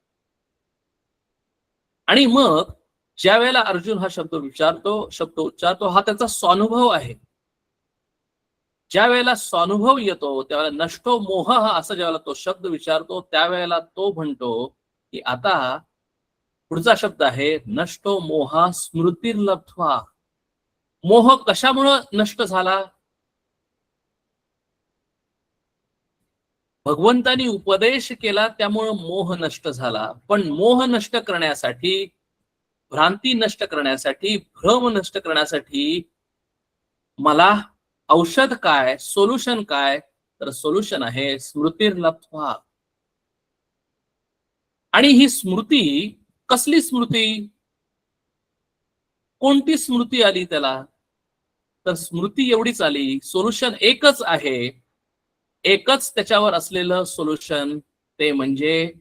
आणि मग ज्या वेळेला अर्जुन हा शब्द उच्चारतो, हा त्याचा स्वानुभव आहे. ज्या वेळेला स्वानुभव येतो त्यावेळेला नष्टो मोह असं ज्यावेळेला तो शब्द विचारतो, त्यावेळेला तो म्हणतो की आता पुढचा शब्द आहे नष्टो मोह स्मृतिर्लब्ध्वा. मोह कशामुळे नष्ट झाला? भगवंतानी उपदेश केला त्यामुळे मोह नष्ट झाला. पण मोह नष्ट करण्यासाठी, भ्रांती नष्ट करण्यासाठी, भ्रम नष्ट करण्यासाठी मला औषध काय, सोल्युशन काय? तर सोल्युशन आहे स्मृतिर्लब्ध्वा. आणि ही स्मृती कसली स्मृती? कोणती स्मृती आली त्याला? तर स्मृती एवढीच आली, सोल्युशन एकच आहे. एकच त्याच्यावर असलेलं सोल्युशन ते म्हणजे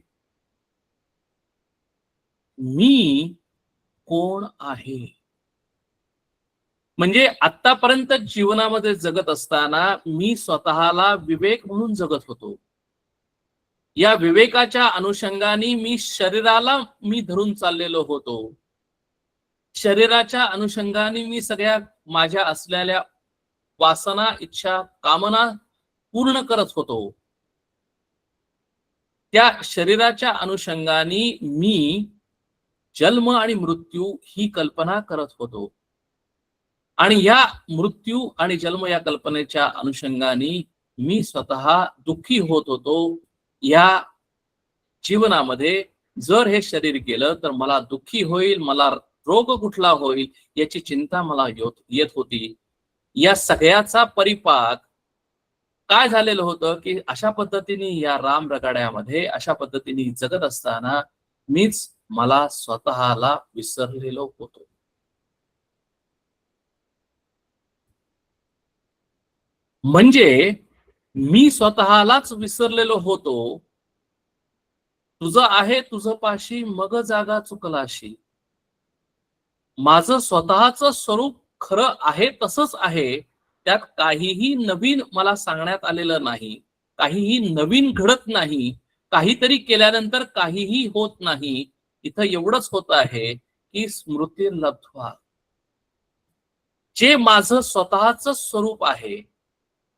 मी कोण आहे. म्हणजे आतापर्यंत जीवनामध्ये जगत असताना मी स्वतःला विवेक म्हणून जगत होतो. या विवेकाच्या अनुषंगाने मी शरीराला मी धरून चाललेलो होतो. शरीराच्या अनुषंगाने मी सगळ्या माझ्या असलेल्या वासना, इच्छा, कामना पूर्ण करत होतो. त्या शरीराच्या अनुषंगाने मी जन्म आणि मृत्यू ही कल्पना करत होतो. आणि या मृत्यू आणि जन्म या कल्पनेच्या अनुषंगाने मी स्वतः दुःखी होत होतो. या जीवनामध्ये जर हे शरीर गेलं तर मला दुःखी होईल, मला रोग कुठला होईल याची चिंता मला येत होती. या सगळ्याचा परिपाक काय झालेलं होतं की अशा पद्धतीने या राम रगाड्यामध्ये अशा पद्धतीने जगत असताना मीच मला स्वतःला विसरलेलो होतो. म्हणजे मी स्वतःलाच विसरलेलो होतो. तुझं आहे तुझं पाशी मग जागा चुकलाशी. माझं स्वतःचं स्वरूप खरं आहे तसंच आहे. त्यात काहीही नवीन मला सांगण्यात आलेलं नाही, काहीही नवीन घडत नाही, काहीतरी केल्यानंतर काहीही होत नाही. इथं एवढंच होत आहे की स्मृती लब्ध्वा, जे माझं स्वतःच स्वरूप आहे,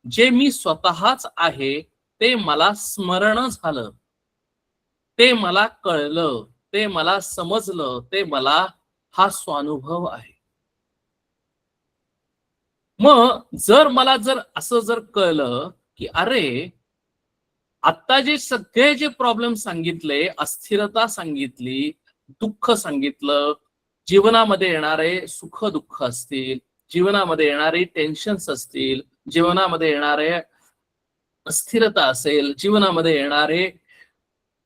जे मी स्वतःच आहे ते मला स्मरण झालं, ते मला कळलं, ते मला समजलं, ते मला हा स्वानुभव आहे. मग जर मला असं कळलं की अरे आता जे सगळे जे प्रॉब्लेम सांगितले, अस्थिरता सांगितली, दुःख सांगितलं, जीवनामध्ये येणारे सुख दुःख असतील, जीवनामध्ये येणारे टेन्शन्स असतील, जीवनामध्ये येणारे अस्थिरता असेल, जीवनामध्ये येणारे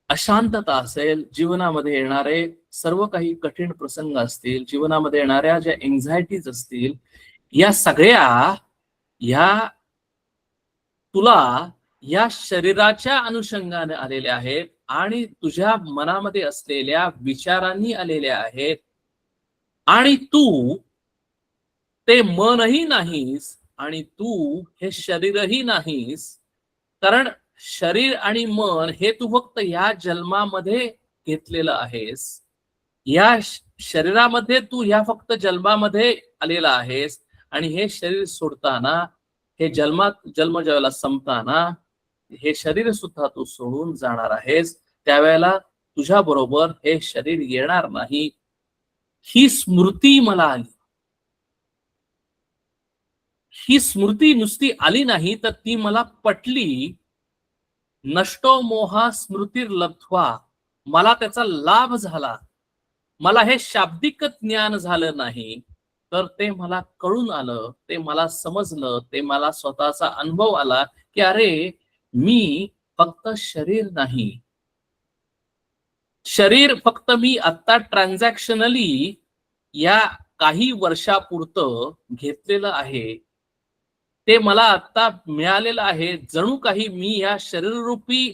अशांतता असेल, जीवनामध्ये येणारे सर्व काही कठीण प्रसंग असतील, जीवनामध्ये येणाऱ्या ज्या एन्झायटीज असतील, या सगळ्या या तुला या शरीराच्या अनुषंगाने आलेल्या आहेत आणि तुझ्या मनामध्ये असलेल्या विचारांनी आलेल्या आहेत. आणि तू ते मनही नाहीस आणि तू हे शरीरही नाहीस. कारण शरीर आणि मन हे तू फक्त या जन्मामध्ये घेतलेलं आहेस. या शरीरामध्ये तू या फक्त जन्मामध्ये आलेला आहेस आणि हे शरीर सोडताना, हे जन्म ज्यावेळेला संपताना हे शरीर सुद्धा तू सोडून जाणार आहेस. त्यावेळेला तुझ्या बरोबर हे शरीर येणार नाही. ही स्मृती मला आली. ही स्मृती नुसती आली नाही तर ती मला पटली. नष्टो मोहा स्मृतीर लब्ध्वा, मला त्याचा लाभ झाला. मला हे शाब्दिक ज्ञान झालं नाही तर ते मला कळून आलं, ते मला समजलं, ते मला स्वतःचा अनुभव आला की अरे मी फक्त शरीर नाही. शरीर फक्त मी आता ट्रान्झॅक्शनली या काही वर्षापुरतं घेतलेलं आहे. ते मला आता मिळालेलं आहे. जणू काही मी या शरीररूपी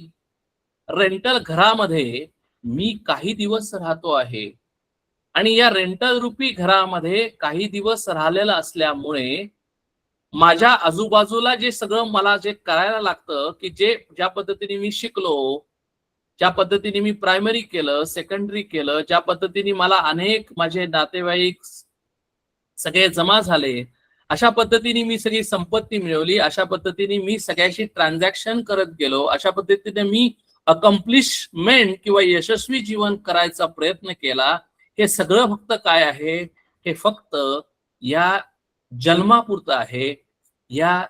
रेंटल घरामध्ये मी काही दिवस राहतो आहे. आणि या रेंटल रूपी घरामध्ये काही दिवस राहिलेलं असल्यामुळे माझ्या आजूबाजूला जे सगळं मला जे करायला लागतं की ज्या पद्धतीने मी शिकलो, ज्या पद्धतीने मी प्रायमरी केलं, सेकंडरी केलं, ज्या पद्धतीने मला अनेक माझे नातेवाईक सगळे जमा झाले, अशा पद्धतीने मी सगळी संपत्ती मिळवली, अशा पद्धतीने मी सगळ्याशी ट्रान्झॅक्शन करत गेलो, अशा पद्धतीने मी अकम्प्लिशमेंट किंवा यशस्वी जीवन करायचा प्रयत्न केला. हे सगळं फक्त काय आहे? हे फक्त या जन्मापुरतं आहे, या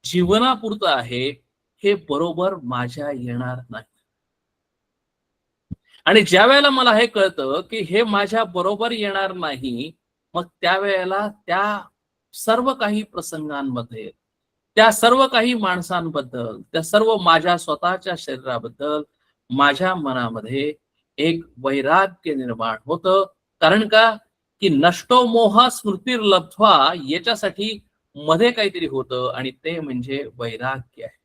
जीवनापुरतं आहे. हे बरोबर माझ्या येणार नाही. आणि ज्या वेळेला मला हे कळतं की हे माझ्या बरोबर येणार नाही, मग त्यावेळेला त्या सर्व काही प्रसंगांमध्ये, त्या सर्व काही माणसांबद्दल, त्या सर्व माझ्या स्वतःच्या शरीराबद्दल माझ्या मनामध्ये एक वैराग्य निर्माण होतं. कारण का की नष्टो मोह स्मृतीर लब्ध्वा याच्यासाठी मध्ये काहीतरी होतं आणि ते म्हणजे वैराग्य आहे.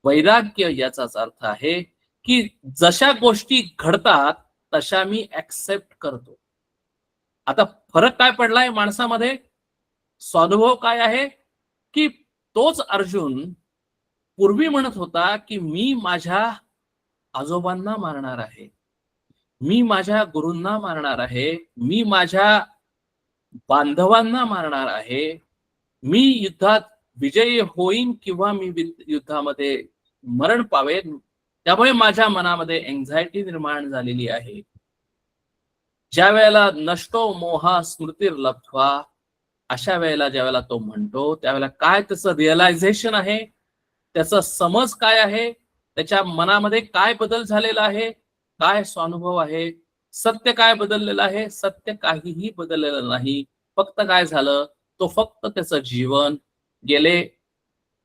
वैराग्य याचाच अर्थ आहे की जशा गोष्टी घडतात तशा मी ऍक्सेप्ट करतो. आता फरक काय पडलाय माणसामध्ये? स्वानुभव काय आहे की तोच अर्जुन पूर्वी म्हणत होता की मी माझ्या आजोबांना मारणार आहे, मी माझ्या गुरूंना मारणार आहे, मी माझ्या बांधवांना मारणार आहे, मी युद्धात विजयी होईन किंवा मी युद्धामध्ये मरण पावेन. त्यामुळे माझ्या मनामध्ये एन्झायटी निर्माण झालेली आहे. ज्या वेळेला नष्टो मोहा स्मृतिर्लब्ध्वा, अशा वेळेला ज्यावेळेला तो म्हणतो त्यावेळेला काय त्याचं रिअलायझेशन आहे, त्याचा समज काय आहे, त्याच्या मनामध्ये काय बदल झालेला आहे, काय स्वानुभव आहे, सत्य काय बदललेलं आहे? सत्य काहीही बदललेलं नाही. फक्त काय झालं, तो फक्त त्याचं जीवन गेले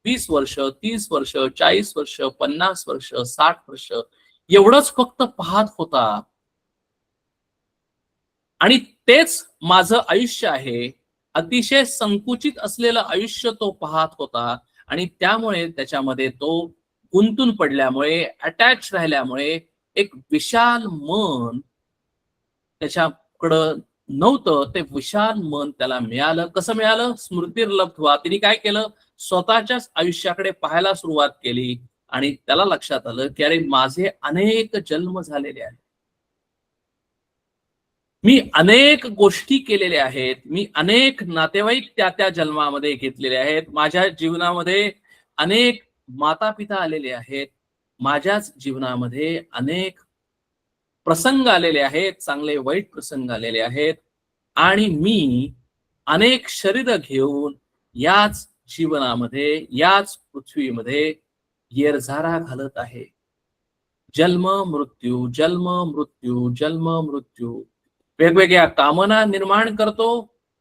20 वर्ष, 30 वर्ष, 40 वर्ष, 50 वर्ष, 60 वर्ष एवढंच फक्त पाहत होता. आणि तेच माझं आयुष्य आहे. अतिशय संकुचित असलेलं आयुष्य तो पाहत होता आणि त्यामुळे त्याच्यामध्ये तो गुंतून पडल्यामुळे, अटॅच राहिल्यामुळे एक विशाल मन त्याच्याकडं नव्हतं. ते विशाल मन त्याला मिळालं. कसं मिळालं? स्मृतिर्लब्ध्वा. तिने काय केलं? स्वतःच्याच आयुष्याकडे पाहायला सुरुवात केली आणि त्याला लक्षात आलं की अरे माझे अनेक जन्म झालेले आहेत, मी अनेक गोष्टी केलेल्या आहेत, मी अनेक नातेवाईक त्या जन्मामध्ये घेतलेले आहेत, माझ्या जीवनामध्ये अनेक माता पिता आलेले आहेत, माझ्याच जीवनामध्ये अनेक प्रसंग आलेले आहेत, चांगले वाईट प्रसंग आलेले आहेत आणि मी अनेक शरीर घेऊन याच जीवनामध्ये, याच पृथ्वीमध्ये येरझारा घालत आहे. जन्म मृत्यू, जन्म मृत्यू, जन्म मृत्यू. वेगवेगळ्या कामना निर्माण करतो,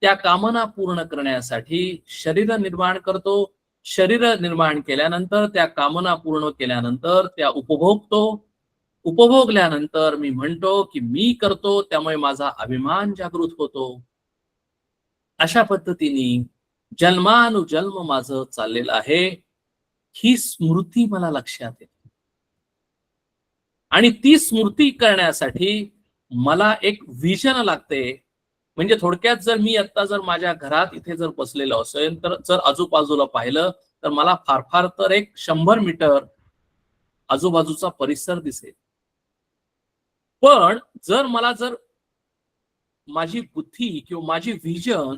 त्या कामना पूर्ण करण्यासाठी शरीर निर्माण करतो, शरीर निर्माण केल्यानंतर, त्या कामना पूर्ण केल्यानंतर त्या उपभोगतो, उपभोगल्यानंतर मी म्हणतो की मी करतो, त्यामुळे माझा अभिमान जागृत होतो. अशा पद्धतीने जन्मानुजन्म माझं चाललेलं आहे. ही स्मृती मला लक्षात येते आणि ती स्मृती करण्यासाठी मला एक विजन लागते. म्हणजे थोडक्यात जर मी आता जर माझ्या घरात इथे जर बसलेलो असेल, तर जर आजूबाजूला पाहिलं तर मला फार फार तर एक 100 मीटर आजूबाजूचा परिसर दिसेल. पण जर माझी बुद्धी किंवा माझी विजन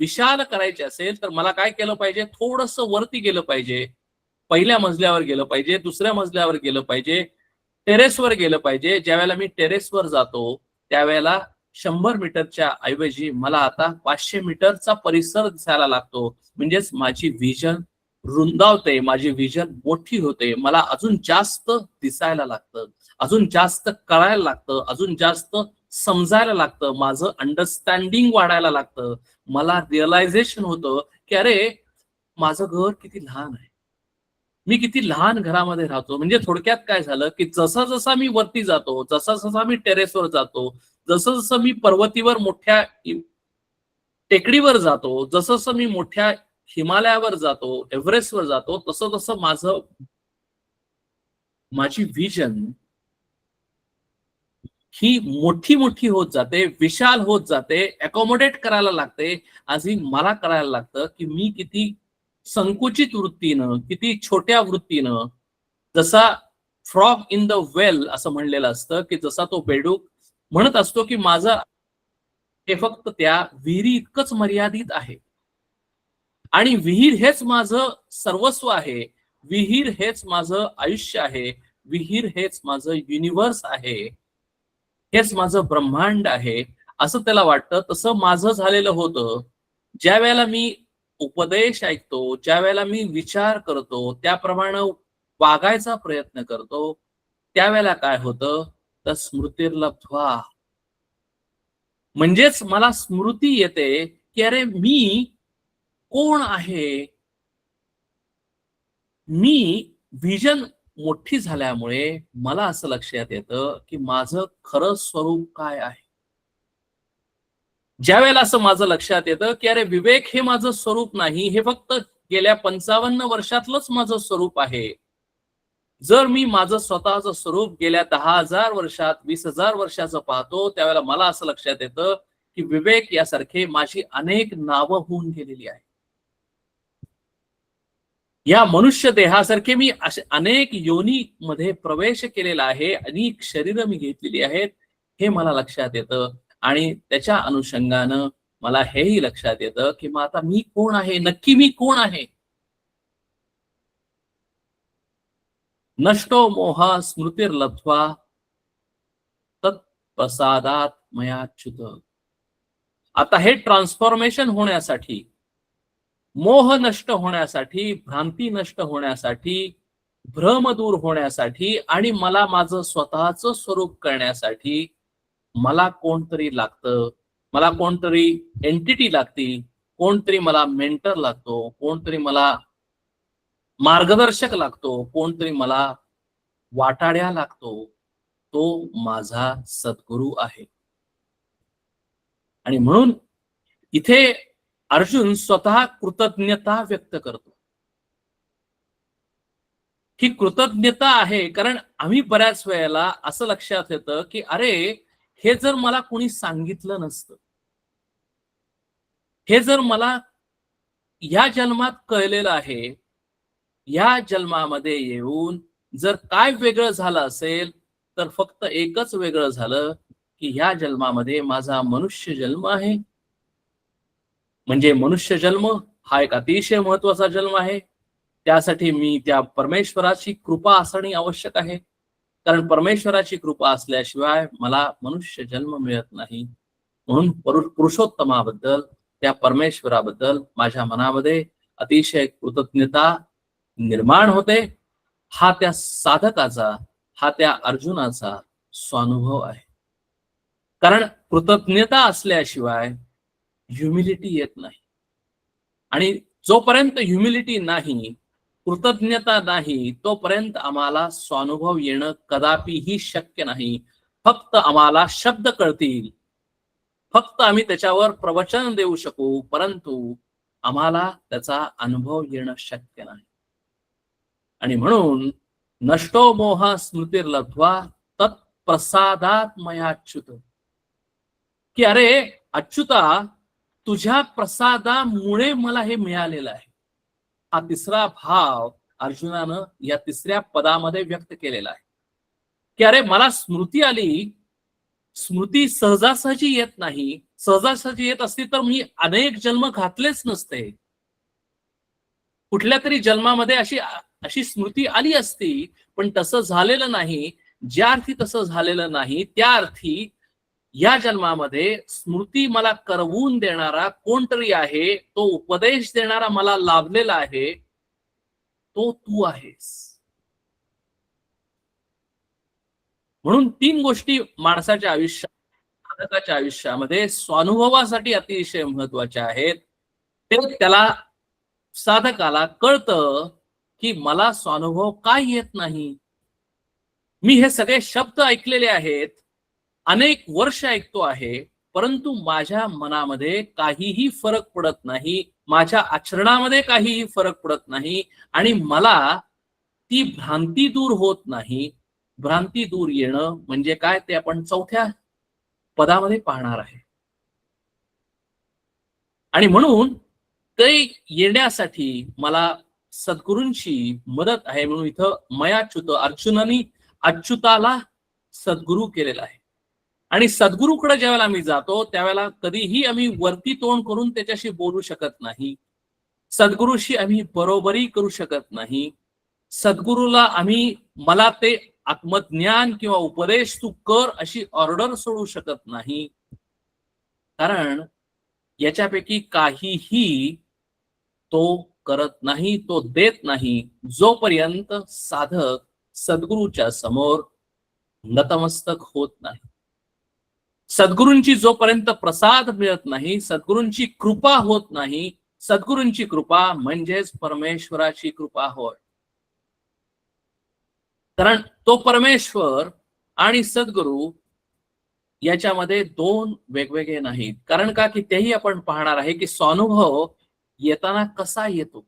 विशाल करायची असेल तर मला काय केलं पाहिजे? थोडंसं वरती गेलं पाहिजे, पहिल्या मजल्यावर गेलं पाहिजे, दुसऱ्या मजल्यावर गेलं पाहिजे, टेरेसवर गेलं पाहिजे. ज्यावेळेला मी टेरेसवर जातो त्यावेळेला 100 मीटरच्या ऐवजी मला आता 500 मीटरचा परिसर दिसायला लागतो. म्हणजेच माझी विजन रुंदावते, माझी विजन मोठी होते, मला अजून जास्त दिसायला लागतं, अजून जास्त कळायला लागतं, अजून जास्त समजायला लागतं, माझं अंडरस्टँडिंग वाढायला लागतं. मला रिअलायझेशन होतं की अरे माझं घर किती लहान आहे, मी किती लहान घरामध्ये राहतो. म्हणजे थोडक्यात काय झालं की जसा जसा मी वरती जातो, जसा जसा मी टेरेसवर जातो, जसं जसं मी पर्वतीवर मोठ्या टेकडीवर जातो, जसं जसं मी मोठ्या हिमालयावर जातो, एव्हरेस्टवर जातो, तसं तसं माझी विजन ही मोठी मोठी होत जाते, विशाल होत जाते, अकोमोडेट करायला लागते. आजही मला करायला लागतं की मी किती संकुचित वृत्तीनं, किती छोट्या वृत्तीनं, जसा फ्रॉग इन द वेल असं म्हणलेलं असतं की जसा तो बेडूक म्हणत असतो की माझं हे फक्त त्या विहिरी इतकंच मर्यादित आहे आणि विहीर हेच माझं सर्वस्व आहे, विहीर हेच माझं आयुष्य आहे, विहीर हेच माझं युनिव्हर्स आहे, हेच माझं ब्रह्मांड आहे, असं त्याला वाटतं. तसं माझं झालेलं होतं. ज्या वेळेला मी उपदेश ऐकतो, ज्या वेळेला मी विचार करतो, त्याप्रमाणे वागायचा प्रयत्न करतो, त्यावेळेला काय होतं? तर स्मृतिर्लब्ध्वा. म्हणजेच मला स्मृती येते की अरे मी कोण आहे? मी विजन मोठी झाल्यामुळे मला असं लक्षात येतं की माझं खरं स्वरूप काय आहे. ज्या वेळेला असं माझं लक्षात येतं की अरे विवेक हे माझं स्वरूप नाही, हे फक्त गेल्या 55 वर्षातलंच माझं स्वरूप आहे. जर मी माझं स्वतःचं स्वरूप गेल्या 10,000 वर्षात, 20,000 वर्षाचं पाहतो, त्यावेळेला मला असं लक्षात येतं की विवेक यासारखे माझी अनेक नावं होऊन गेलेली आहेत. या मनुष्य देहासारखे मी असे अनेक योनी मध्ये प्रवेश केलेला आहे, अनेक शरीर मी घेतलेली आहेत, हे मला लक्षात येतं. आणि त्याच्या अनुषंगानं मला हेही लक्षात येतं की मग आता मी कोण आहे, नक्की मी कोण आहे. नष्टो मोह स्मृतिर्लब्ध्वा तत्प्रसादात मयाच्युत. आता हे ट्रान्सफॉर्मेशन होण्यासाठी, मोह नष्ट होण्यासाठी, भ्रांती नष्ट होण्यासाठी, भ्रम दूर होण्यासाठी आणि मला माझं स्वतःचं स्वरूप कळण्यासाठी मला कोणतरी लागतं, मला कोणतरी एंटिटी लागती, कोणतरी मला मेंटर लागतो, कोणतरी मला मार्गदर्शक लागतो, कोणतरी मला वाटाड्या लागतो. तो माझा सद्गुरू आहे. आणि म्हणून इथे अर्जुन स्वतः कृतज्ञता व्यक्त करतो. ही कृतज्ञता आहे कारण आम्ही बऱ्याच वेळेला असं लक्षात येतं की अरे, हे जर मला कोणी सांगितलं नसतं, हे जर मला या जन्मात कळलेलं आहे, या जन्मामध्ये येऊन जर काय वेगळं झालं असेल तर फक्त एकच वेगळं झालं की ह्या जन्मामध्ये माझा मनुष्य जन्म आहे. म्हणजे मनुष्य जन्म हा एक अतिशय महत्वाचा जन्म आहे. त्यासाठी मी त्या परमेश्वराची कृपा असणे आवश्यक आहे. कारण परमेश्वराची कृपा असल्याशिवाय मला मनुष्य जन्म मिळत नाही. म्हणून पुरुषोत्तमाबद्दल, त्या परमेश्वराबद्दल माझ्या मनामध्ये अतिशय कृतज्ञता निर्माण होते. हा त्या साधकाचा, हा त्या अर्जुनाचा स्वानुभव आहे. कारण कृतज्ञता असल्याशिवाय ह्युमिलिटी येत नाही. आणि जोपर्यंत ह्युमिलिटी नाही, कृतज्ञता नाही, तोपर्यंत आम्हाला स्वानुभव येणं कदापिही शक्य नाही. फक्त आम्हाला शब्द कळतील, फक्त आम्ही त्याच्यावर प्रवचन देऊ शकू, परंतु आम्हाला त्याचा अनुभव येणं शक्य नाही. आणि म्हणून नष्टो मोह स्मृतिर्लब्ध्वा तत्प्रसादात मयाच्युत. की अरे अच्युता, तुझ्या प्रसादामुळे मला हे मिळालेलं आहे. हा तिसरा भाव अर्जुनानं या तिसऱ्या पदामध्ये व्यक्त केलेला आहे. की अरे मला स्मृती आली. स्मृती सहजासहजी येत नाही. सहजासहजी येत असती तर मी अनेक जन्म घातलेच नसते. कुठल्या तरी जन्मामध्ये अशी स्मृती आली असती, पण तसं झालेलं नाही. ज्या अर्थी तसं झालेलं नाही, त्या अर्थी या जन्मामध्ये स्मृती मला करवून देणारा कोणतरी आहे, तो उपदेश देणारा मला लाभलेला आहे, तो तू आहेस. म्हणून 3 गोष्टी माणसाच्या आयुष्यात, साधकाच्या आयुष्यामध्ये स्वानुभवासाठी अतिशय महत्वाच्या आहेत. ते त्याला, साधकाला कळतं की मला स्वानुभव काय येत नाही. मी हे सगळे शब्द ऐकलेले आहेत, अनेक वर्ष ऐकतो आहे, परंतु माझ्या मनामध्ये काहीही फरक पडत नाही, माझ्या आचरणामध्ये काहीही फरक पडत नाही आणि मला ती भ्रांती दूर होत नाही. भ्रांती दूर येणं म्हणजे काय ते आपण 4थ्या पदामध्ये पाहणार आहे. आणि म्हणून ते येण्यासाठी मला सद्गुरूंची मदत आहे. म्हणून इथं मयाच्युत, अर्जुनाने अच्युताला सद्गुरू केलेला आहे. आणि सद्गुरूकडे ज्यावेळेला आम्ही जातो त्यावेळेला कधीही आम्ही वरती तोंड करून त्याच्याशी बोलू शकत नाही. सद्गुरूशी आम्ही बरोबरी करू शकत नाही. सद्गुरूला आम्ही मला ते आत्मज्ञान किंवा उपदेश तू कर अशी ऑर्डर सोडू शकत नाही. कारण याच्यापैकी काहीही तो करत नाही, तो देत नाही, जोपर्यंत साधक सद्गुरूच्या समोर नतमस्तक होत नाही. सद्गुरूंची जोपर्यंत प्रसाद मिळत नाही, सद्गुरूंची कृपा होत नाही. सद्गुरूंची कृपा म्हणजेच परमेश्वराची कृपा होय. कारण तो परमेश्वर आणि सद्गुरू याच्यामध्ये 2 वेगवेगळे नाहीत. कारण का की तेही आपण पाहणार आहे की स्वानुभव येताना कसा येतो.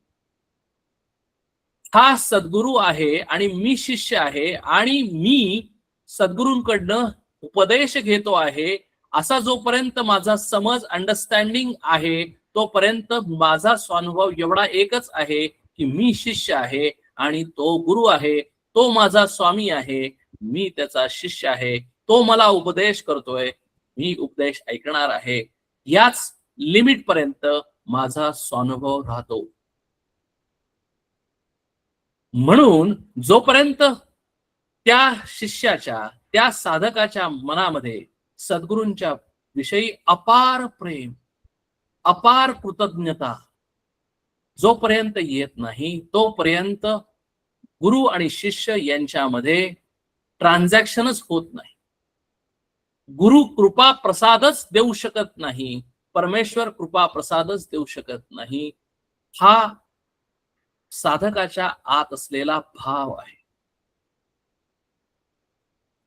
हा सद्गुरू आहे आणि मी शिष्य आहे आणि मी सद्गुरूंकडनं उपदेश घेतो आहे, असा जोपर्यंत माझा समज, अंडरस्टँडिंग आहे, तोपर्यंत माझा स्वानुभव एवढा एकच आहे की मी शिष्य आहे आणि तो गुरु आहे, तो माझा स्वामी आहे, मी त्याचा शिष्य आहे, तो मला उपदेश करतोय, मी उपदेश ऐकणार आहे, याच लिमिट पर्यंत माझा स्वानुभव राहतो. म्हणून जोपर्यंत त्या शिष्याच्या, त्या साधकाच्या मनामध्ये सद्गुरूंच्या विषयी अपार प्रेम, अपार कृतज्ञता जोपर्यंत येत नाही, तोपर्यंत गुरु आणि शिष्य यांच्यामध्ये ट्रान्झॅक्शनच होत नाही. गुरु कृपा प्रसादच देऊ शकत नाही, परमेश्वर कृपा प्रसादच देऊ शकत नाही. हा साधकाच्या आत असलेला भाव आहे.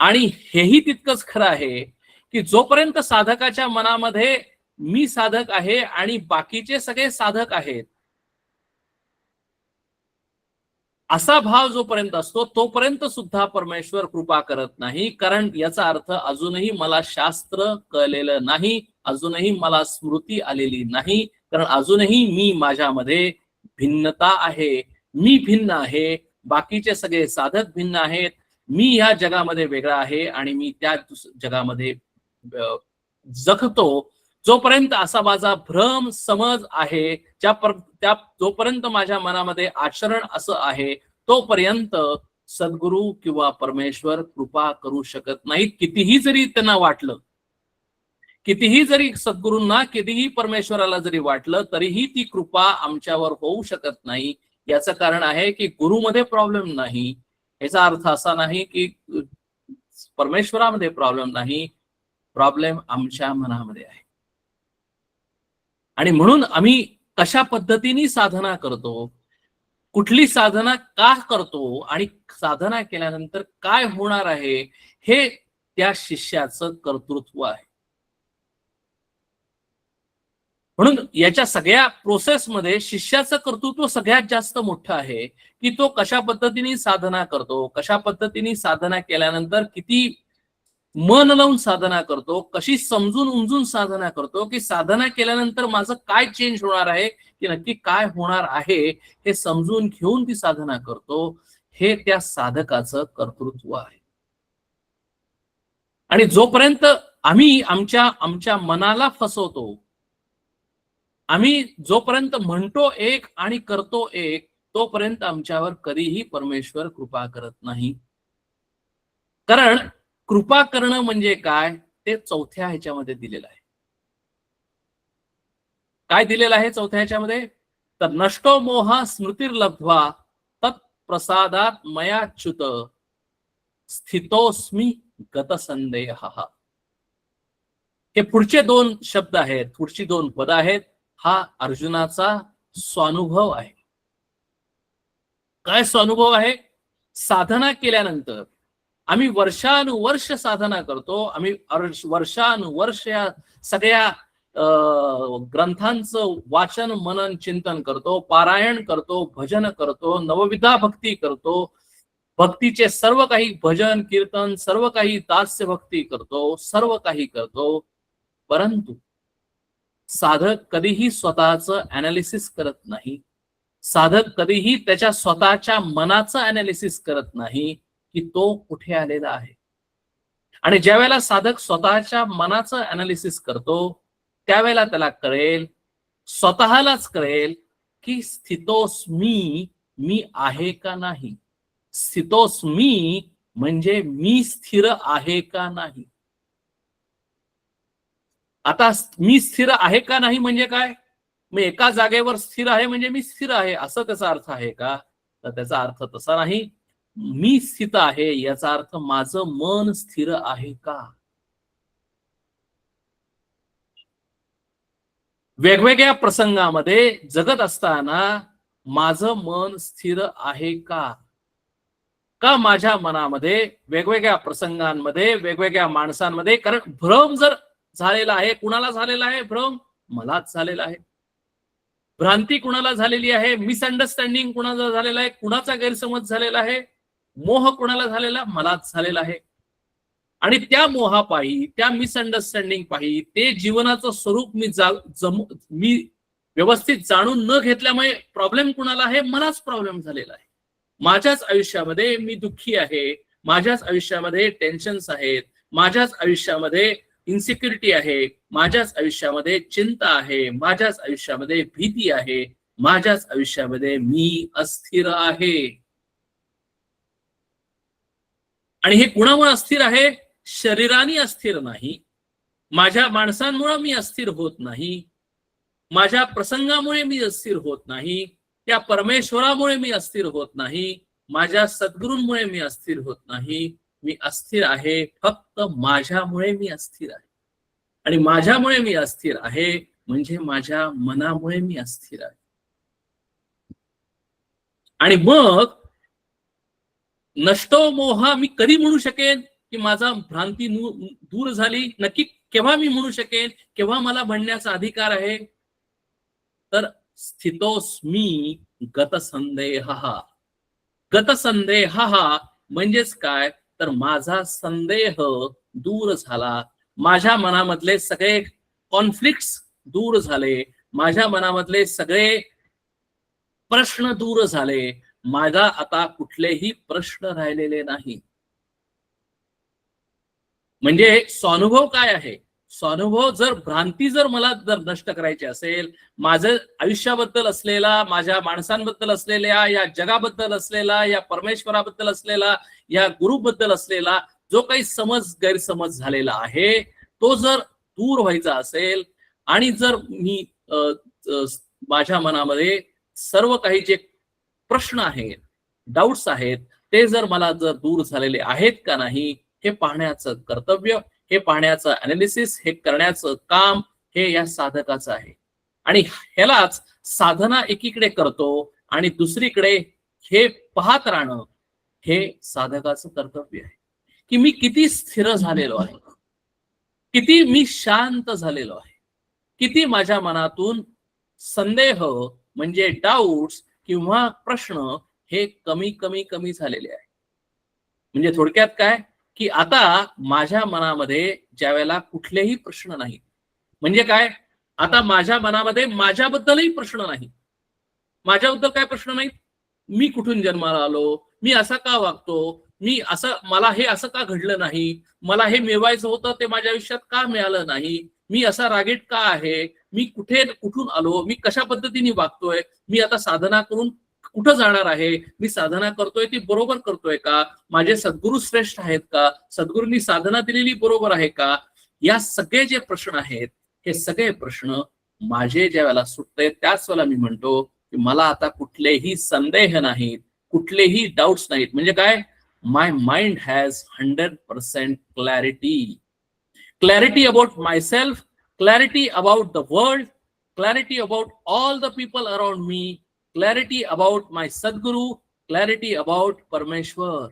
आणि हेही तितकंच खरं आहे की जोपर्यंत साधकाच्या मनामध्ये मी साधक आहे आणि बाकीचे सगळे साधक आहेत, असा भाव जोपर्यंत असतो तोपर्यंत सुद्धा परमेश्वर कृपा करत नाही. कारण याचा अर्थ अजूनही मला शास्त्र कळलेलं नाही, अजूनही मला स्मृती आलेली नाही, कारण अजूनही मी माझ्यामध्ये भिन्नता आहे, मी भिन्न आहे, बाकीचे सगळे साधक भिन्न आहेत, मी ह्या जगामध्ये वेगळा आहे आणि मी त्या जगामध्ये जगतो. जोपर्यंत असा माझा भ्रम समज आहे, जोपर्यंत माझ्या मनामध्ये आचरण असं आहे, तोपर्यंत सद्गुरु किंवा परमेश्वर कृपा करू शकत नाहीत. कितीही जरी त्यांना वाटलं, कितीही जरी सद्गुरूंना, कितीही परमेश्वराला जरी वाटलं, तरीही ती कृपा आमच्यावर होऊ शकत नाही. याचं कारण आहे की गुरुमध्ये प्रॉब्लेम नाही. याचा अर्थ असा नाही की परमेश्वरामध्ये प्रॉब्लेम नाही, प्रॉब्लेम आमच्या मनामध्ये आहे. आणि म्हणून आम्ही कशा पद्धतीने साधना करतो, कुठली साधना का करतो आणि साधना केल्यानंतर काय होणार आहे, हे त्या शिष्याचं कर्तृत्व आहे. म्हणून याच्या सगळ्या प्रोसेसमध्ये शिष्याचं कर्तृत्व सगळ्यात जास्त मोठं आहे की तो कशा पद्धतीने साधना करतो, कशा पद्धतीने साधना केल्यानंतर किती मन लावून साधना करतो, कशी समजून उमजून साधना करतो, की साधना केल्यानंतर माझं काय चेंज होणार आहे, की नक्की काय होणार आहे हे समजून घेऊन ती साधना करतो. हे त्या साधकाचं कर्तृत्व आहे. आणि जोपर्यंत आम्ही आमच्या मनाला फसवतो, आम्ही जोपर्यंत म्हणतो एक आणि करतो एक, तोपर्यंत आमच्यावर कधीही परमेश्वर कृपा करत नाही. कारण कृपा करणं म्हणजे काय, ते चौथ्या ह्याच्यामध्ये दिलेलं आहे. काय दिलेलं आहे चौथ्या ह्याच्यामध्ये? तर नष्टो मोह स्मृतिर्लब्ध्वा तत्प्रसादात मयाच्युत स्थितोस्मी गतसंदेहः. हे पुढचे दोन शब्द आहेत, पुढची दोन पद आहेत. हा अर्जुनाचा स्वानुभव आहे. काय स्वानुभव आहे? साधना केल्यानंतर आम्ही वर्षानुवर्ष साधना करतो, आम्ही वर्षानुवर्ष या सगळ्या ग्रंथांचं वाचन मनन चिंतन करतो, पारायण करतो, भजन करतो, नवविधा भक्ती करतो, भक्तीचे सर्व काही भजन कीर्तन, सर्व काही दास्य भक्ती करतो, सर्व काही करतो. परंतु साधक कधीही स्वतःचं अनालिसिस करत नाही. साधक कधीही त्याच्या स्वतःच्या मनाचं अनालिसिस करत नाही की तो कुठे आलेला आहे. आणि ज्या वेळेला साधक स्वतःच्या मनाचं अनालिसिस करतो, त्यावेळेला त्याला कळेल, स्वतःलाच कळेल की स्थितोस्मी, मी आहे का नाही. स्थितोस्मी म्हणजे मी स्थिर आहे का नाही. आता मी स्थिर आहे का नाही म्हणजे काय? मी एका जागेवर स्थिर आहे म्हणजे मी स्थिर आहे असं त्याचा अर्थ आहे का? तर त्याचा अर्थ तसा नाही. मी स्थित आहे याचा अर्थ माझं मन स्थिर आहे का? वेगवेगळ्या प्रसंगामध्ये जगत असताना माझं मन स्थिर आहे का? का माझ्या मनामध्ये वेगवेगळ्या प्रसंगांमध्ये, वेगवेगळ्या माणसांमध्ये, कारण भ्रम जर झालेला आहे, कुणाला झालेला आहे भ्रम? मलाच झालेला आहे. भ्रांती कुणाला झालेली आहे, मिसअंडरस्टँडिंग कुणाला झालेला आहे, कुणाचा गैरसमज झालेला आहे, मोह कुणाला झालेला? मलाच झालेला आहे. आणि त्या मोहापायी, त्या मिसअंडरस्टँडिंग पायी ते जीवनाचं स्वरूप मी व्यवस्थित जाणून न घेतल्यामुळे प्रॉब्लेम कुणाला आहे? मलाच प्रॉब्लेम झालेला आहे. माझ्याच आयुष्यामध्ये मी दुःखी आहे, माझ्याच आयुष्यामध्ये टेन्शन्स आहेत, माझ्याच आयुष्यामध्ये इन्सिक्युरिटी आहे, माझ्याच आयुष्यामध्ये चिंता आहे, माझ्याच आयुष्यामध्ये भीती आहे, माझ्याच आयुष्यामध्ये मी अस्थिर आहे. आणि हे कुणामुळे अस्थिर आहे? शरीराने अस्थिर नाही, माझ्या माणसांमुळे मी अस्थिर होत नाही, माझ्या प्रसंगामुळे मी अस्थिर होत नाही, त्या परमेश्वरामुळे मी अस्थिर होत नाही, माझ्या सद्गुरूंमुळे मी अस्थिर होत नाही. मी अस्थिर आहे फक्त माझ्यामुळे मी अस्थिर आहे. आणि माझ्यामुळे मी अस्थिर आहे म्हणजे माझ्या मनामुळे मी अस्थिर आहे. आणि मग नष्टो मोह मी कधी म्हणू शकेन की माझा भ्रांती दूर झाली? नक्की केव्हा मी म्हणू शकेन? केव्हा मला म्हणण्याचा अधिकार आहे? तर स्थितोस्मी गतसंदेह. गतसंदेह म्हणजेच काय? तर माझा संदेह दूर झाला, माझ्या मनामधले सगळे कॉन्फ्लिक्ट्स दूर झाले, माझ्या मनामधले सगळे प्रश्न दूर झाले, माझा आता कुठलेही प्रश्न राहिलेले नाही. म्हणजे स्वानुभव काय आहे? स्वानुभव जर भ्रांती जर मला जर नष्ट करायची असेल, माझं आयुष्याबद्दल असलेला, माझ्या माणसांबद्दल असलेल्या, या जगाबद्दल असलेला, या परमेश्वराबद्दल असलेला, या गुरुबद्दल असलेला जो काही गैरसमज झालेला आहे, तो जर दूर व्हायचा असेल आणि जर मी माझ्या मनामध्ये सर्व काही जे प्रश्न आहेत, डाऊट्स आहेत, ते जर मला जर दूर झालेले आहेत का नाही, हे पाहण्याचं कर्तव्य, हे पाहण्याचं अनालिसिस, हे करण्याचं काम हे या साधकाचं आहे. आणि ह्यालाच साधना एकीकडे करतो आणि दुसरीकडे हे पाहत राहणं हे साधकाचं कर्तव्य आहे. की मी किती स्थिर झालेलो आहे, किती मी शांत झालेलो आहे, किती माझ्या मनातून संदेह म्हणजे डाऊट्स किंवा प्रश्न हे कमी कमी कमी झालेले आहे. म्हणजे थोडक्यात काय की आता माझ्या मनामध्ये ज्या वेळेला कुठलेही प्रश्न नाही, म्हणजे काय, आता माझ्या मनामध्ये माझ्याबद्दलही प्रश्न नाही. माझ्याबद्दल काय प्रश्न नाहीत? मी कुठून जन्माला आलो, मी असा का वागतो, मी असं, मला हे असं का घडलं नाही, मला हे मिळवायचं होतं ते माझ्या आयुष्यात का मिळालं नाही, मी असा रागीट का आहे, मी कुठून आलो, मी कशा पद्धतीने वागतोय, मी आता साधना करून कुठं जाणार आहे, मी साधना करतोय ती बरोबर करतोय का, माझे सद्गुरू श्रेष्ठ आहेत का, सद्गुरूंनी साधना दिलेली बरोबर आहे का, या सगळे जे प्रश्न आहेत, हे सगळे प्रश्न माझे ज्या वेळेला सुटते त्याच वेळेला मी म्हणतो की मला आता कुठलेही संदेह नाहीत, कुठलेही डाऊट्स नाहीत. म्हणजे काय, my mind has 100% clarity. Clarity about myself, clarity about the world, clarity about all the people around me, clarity about my Sadhguru, clarity about परमेश्वर.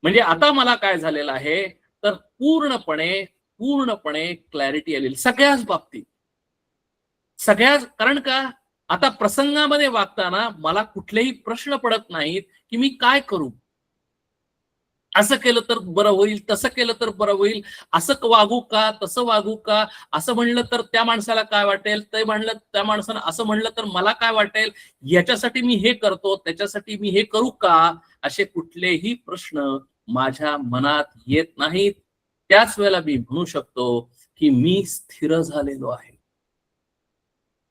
म्हणजे आता मला काय झालेलं आहे तर पूर्णपणे क्लॅरिटी आलेली सगळ्याच बाबतीत, सगळ्याच. कारण का, आता प्रसंगामध्ये वागताना मला कुठलेही प्रश्न पडत नाहीत की मी काय करू, असं केलं तर बरं होईल, तसं केलं तर बरं होईल, असं वागू का, तसं वागू का, असं म्हणलं तर त्या माणसाला काय वाटेल, ते म्हणलं त्या माणसानं असं म्हणलं तर मला काय वाटेल, याच्यासाठी मी हे करतो, त्याच्यासाठी मी हे करू का, असे कुठलेही प्रश्न माझ्या मनात येत नाहीत. त्याच वेळेला मी म्हणू शकतो की मी स्थिर झालेलो आहे,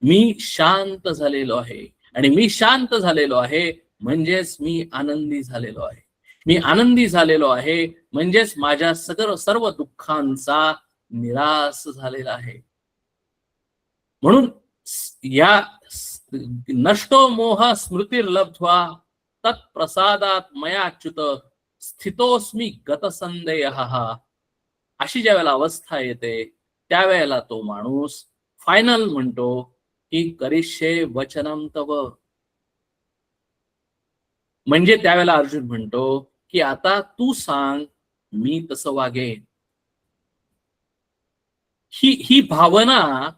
मी शांत झालेलो आहे. आणि मी शांत झालेलो आहे म्हणजेच मी आनंदी झालेलो आहे. मी आनंदी झालेलो आहे म्हणजेच माझ्या सर्व दुःखांचा निराश झालेला आहे. म्हणून या नष्टो मोह स्मृतिर्लब्ध्वा तत्प्रसादात मयाच्युत स्थितोस्मी गतसंदेहः, अशी ज्या वेळेला अवस्था येते त्यावेळेला तो माणूस फायनल म्हणतो की करिष्ये वचनम तव. म्हणजे त्यावेळेला अर्जुन म्हणतो की आता तू सांग, मी तसं वागेन. ही भावना,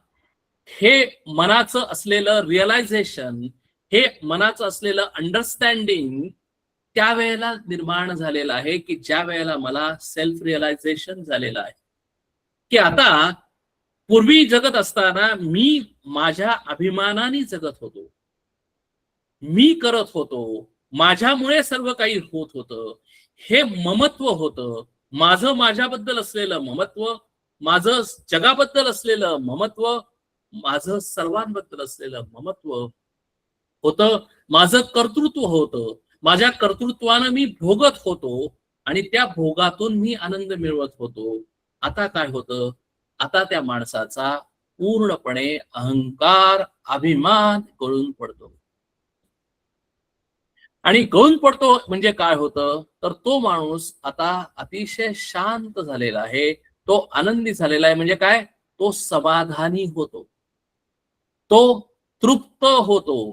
हे मनाचं असलेलं रिअलायझेशन, हे मनाचं असलेलं अंडरस्टँडिंग त्यावेळेला निर्माण झालेलं आहे की ज्या वेळेला मला सेल्फ रिअलायझेशन झालेलं आहे की आता पूर्वी जगत असताना मी माझ्या अभिमानाने जगत होतो, मी करत होतो, माझ्यामुळे सर्व काही होत होतं, हे ममत्व होतं. माझं माझ्याबद्दल असलेलं ममत्व, माझं जगाबद्दल असलेलं ममत्व, माझं सर्वांबद्दल असलेलं ममत्व होतं. माझं कर्तृत्व होतं. माझ्या कर्तृत्वानं मी भोगत होतो आणि त्या भोगातून मी आनंद मिळवत होतो. आता काय होतं? आता त्या माणसाचा पूर्णपणे अहंकार, अभिमान गळून पडतो. आणि गळून पडतो म्हणजे काय होतं? तर तो माणूस आता अतिशय शांत झालेला आहे. तो आनंदी झालेला आहे. म्हणजे काय? तो समाधानी होतो. तो तृप्त होतो.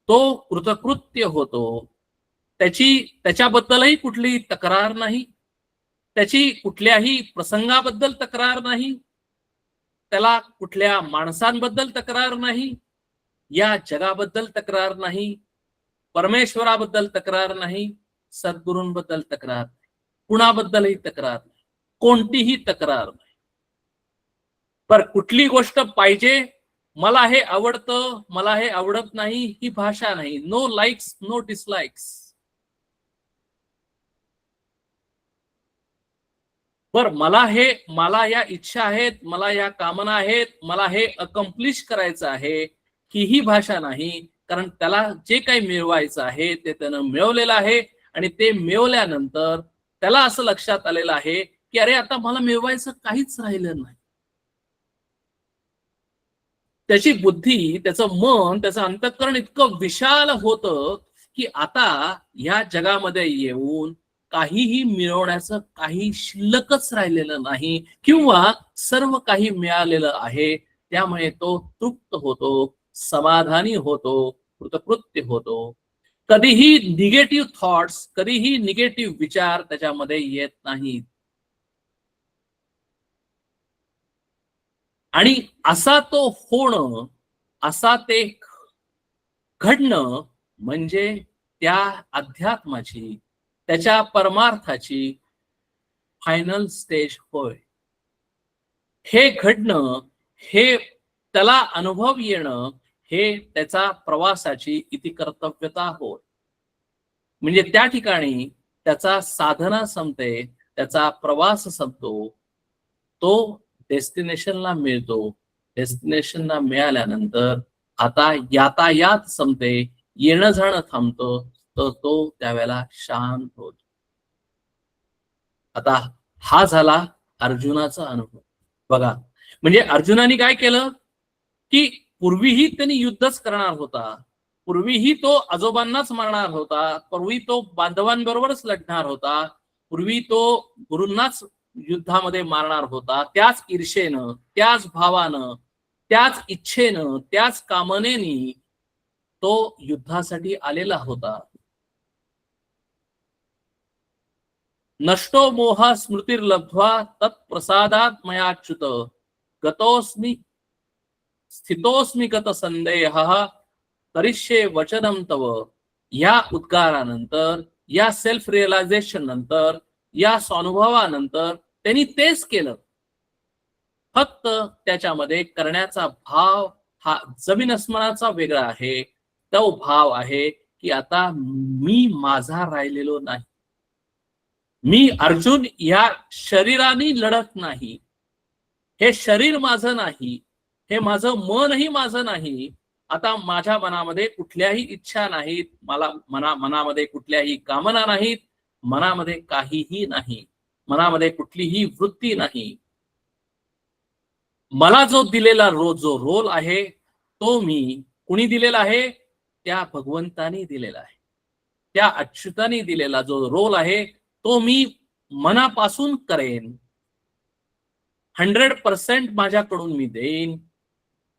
तो कृतकृत्य होतो. त्याच्याबद्दलही कुठलीही तक्रार नाही. त्याची कुठल्याही प्रसंगाबद्दल तक्रार नाही. त्याला कुठल्या माणसांबद्दल तक्रार नाही. या जगाबद्दल तक्रार नाही. परमेश्वराबद्दल तक्रार नाही. सद्गुरूंबद्दल तक्रार नाही. कुणाबद्दलही तक्रार नाही. कोणतीही तक्रार नाही. पर कुठली गोष्ट पाहिजे, मला हे आवडतं, मला हे आवडत नाही, ही भाषा नाही. No likes, no dislikes. बर मला या इच्छा आहेत, मला या कामना आहेत, मला हे अकम्प्लिश करायचं आहे, ही भाषा नाही. कारण त्याला जे काही मिळवायचं आहे ते त्यानं मिळवलेलं आहे आणि ते मिळवल्यानंतर त्याला असं लक्षात आलेलं आहे की अरे आता मला मिळवायचं काहीच राहिलं नाही. त्याची बुद्धी, त्याचं मन, त्याचं अंतःकरण इतकं विशाल होतं की आता या जगामध्ये येऊन काहीही मिळवण्याचं काही शिल्लकच राहिलेलं नाही किंवा सर्व काही मिळालेलं आहे. त्यामुळे तो तृप्त होतो, समाधानी होतो, कृतकृत्य होतो. कधीही निगेटिव्ह थॉट्स, कधीही निगेटिव्ह विचार त्याच्यामध्ये येत नाहीत. आणि असा तो होणं, असा ते घडणं म्हणजे त्या अध्यात्माची, त्याच्या परमार्थाची फायनल स्टेज होय. हे घडणं, हे त्याला अनुभव येणं, हे त्याचा प्रवासाची इतिकर्तव्यता होय. म्हणजे त्या ठिकाणी त्याचा साधना संपते, त्याचा प्रवास संपतो, तो डेस्टिनेशनला मिळतो. डेस्टिनेशनला मिळाल्यानंतर आता यातायात संपते, येणं जाणं थांबतं, तर तो त्यावेळेला शांत होतो. आता हा झाला अर्जुनाचा अनुभव. बघा, म्हणजे अर्जुनाने काय केलं की पूर्वीही त्यांनी युद्धच करणार होता. पूर्वीही तो आजोबांनाच मारणार होता. पूर्वी तो बांधवांबरोबरच लढणार होता. पूर्वी तो गुरूंनाच युद्धामध्ये मारणार होता. त्याच ईर्षेनं, त्याच भावानं, त्याच इच्छेनं, त्याच कामनेनी तो युद्धासाठी आलेला होता. नष्टो मोह स्मृतिर्लब्ध्वा तत्प्रसादात मयाच्युत गतोस्मि स्थितोस्मि गत संदेह करिष्ये वचनम तव. या उद्गारानंतर, या सेल्फ रिअलायझेशन नंतर, या स्वानुभवानंतर त्यांनी तेच केलं. फक्त त्याच्यामध्ये करण्याचा भाव हा जमीन अस्मानाचा वेगळा आहे. तो भाव आहे की आता मी माझा राहिलेलो नाही. मी अर्जुन या शरीराने लढत नाही. हे शरीर माझं नाही, हे माझं मनही माझं नाही. आता माझ्या मनामध्ये कुठल्याही इच्छा नाहीत, मनामध्ये कुठल्याही कामना नाहीत, मनामध्ये काहीही नाही, मनामध्ये कुठलीही वृत्ती नाही. मला जो दिलेला जो रोल आहे तो मी कुणी दिलेला आहे? त्या भगवंतानी दिलेला आहे. त्या अच्युतानी दिलेला जो रोल आहे तो मी मनापासून करेन. 100% माझ्याकडून मी देईन.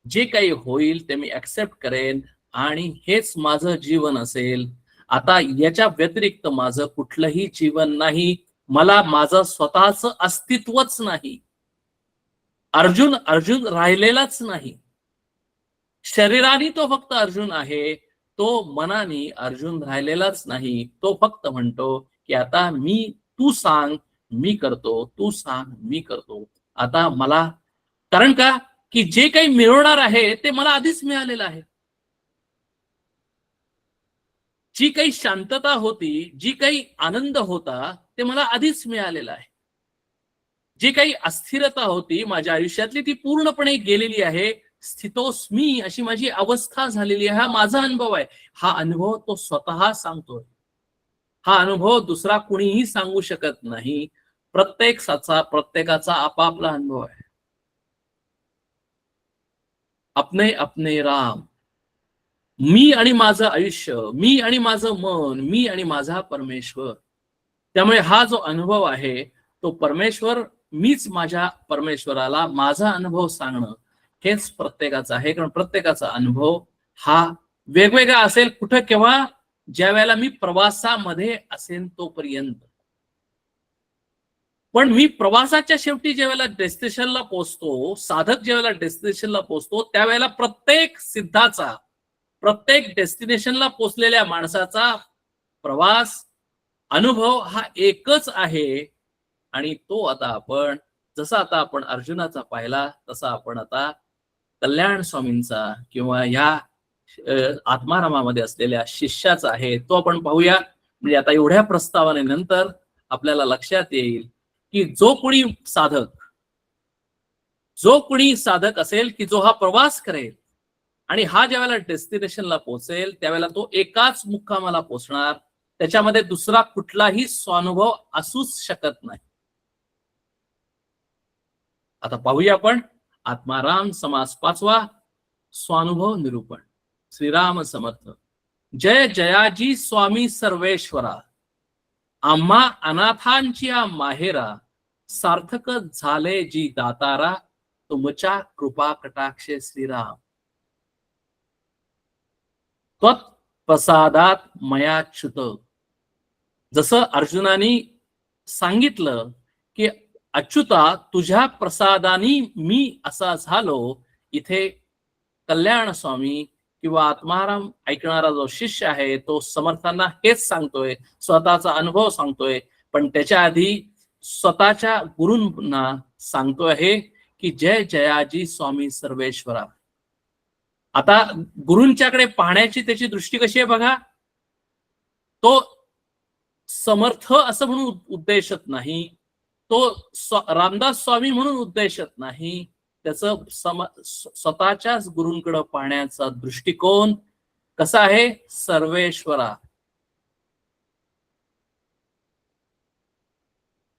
जे काही होईल ते मी ऍक्सेप्ट करेन आणि हेच माझं जीवन असेल. आता याच्या व्यतिरिक्त माझं कुठलंही जीवन नाही. मला माझं स्वतःचं अस्तित्वच नाही. अर्जुन अर्जुन राहिलेलाच नाही. शरीराने तो फक्त अर्जुन आहे. तो मनाने अर्जुन राहिलेलाच नाही. तो फक्त म्हणतो की आता तू सांग मी करतो, तू सांग मी करतो. आता मला कारण का की जे काही मिळवणार आहे ते मला आधीच मिळालेलं आहे. जी काही शांतता होती, जी काही आनंद होता, ते मला आधीच मिळालेलं आहे. जी काही अस्थिरता होती माझ्या आयुष्यातली ती पूर्णपणे गेलेली आहे. स्थितोस्मी अशी माझी अवस्था झालेली आहे. हा माझा अनुभव आहे. हा अनुभव तो स्वतः सांगतोय. हा अनुभव दुसरा कुणीही सांगू शकत नाही. प्रत्येकाचा आपापला अनुभव आहे. अपने अपने राम. मी आणि माझं आयुष्य, मी आणि माझं मन, मी आणि माझा परमेश्वर. त्यामुळे हा जो अनुभव आहे तो परमेश्वर, मीच माझ्या परमेश्वराला माझा अनुभव सांगणं हेच प्रत्येकाचं आहे. कारण प्रत्येकाचा अनुभव हा वेगवेगळा असेल. कुठं केव्हा, ज्या वेळेला मी प्रवासामध्ये असेल तोपर्यंत. पण मी प्रवासाच्या शेवटी ज्या वेळेला डेस्टिनेशनला पोहोचतो, साधक ज्या वेळेला डेस्टिनेशनला पोहोचतो, त्यावेळेला प्रत्येक सिद्धाचा, प्रत्येक डेस्टिनेशनला पोहोचलेल्या माणसाचा प्रवास, अनुभव हा एकच आहे. आणि तो आता आपण, जसा आता आपण अर्जुनाचा पाहिला, तसा आपण आता कल्याण स्वामींचा किंवा या आत्मारामामध्ये असलेल्या शिष्याचा आहे तो आपण पाहूया. म्हणजे आता एवढ्या प्रस्तावाने नंतर आपल्याला लक्षात येईल की जो कोणी साधक असेल की जो हा प्रवास करेल आणि हा ज्या वेळेला डेस्टिनेशनला पोहोचेल त्यावेळेला तो एकाच मुक्कामाला पोहोचणार. त्याच्यामध्ये दुसरा कुठलाही स्वानुभव असूच शकत नाही. आता पाहूया आपण आत्माराम समास 5वा, स्वानुभव निरूपण. श्रीराम समर्थ. जय जयाजी स्वामी सर्वेश्वरा. आम्हा अनाथांची माहेरा, सार्थक झाले जी दातारा, तुमच्या कृपा कटाक्षे श्रीराम. त्वत्प्रसादात मयाच्युत. जसं अर्जुनाने सांगितलं की अच्युता तुझ्या प्रसादानी मी असा झालो, इथे कल्याण स्वामी किंवा आत्माराम ऐकणारा जो शिष्य आहे तो समर्थांना हेच सांगतोय, स्वतःचा अनुभव सांगतोय. पण त्याच्या आधी स्वतःच्या गुरूंना सांगतोय आहे की जय जयाजी स्वामी सर्वेश्वरा. आता गुरूंच्याकडे पाहण्याची त्याची दृष्टी कशी आहे बघा. तो समर्थ असं म्हणून उद्देशत नाही, तो रामदास स्वामी म्हणून उद्देशत नाही. त्याचं स्वतःच्याच गुरूंकडे पाहण्याचा दृष्टिकोन कसा आहे. सर्वेश्वरा.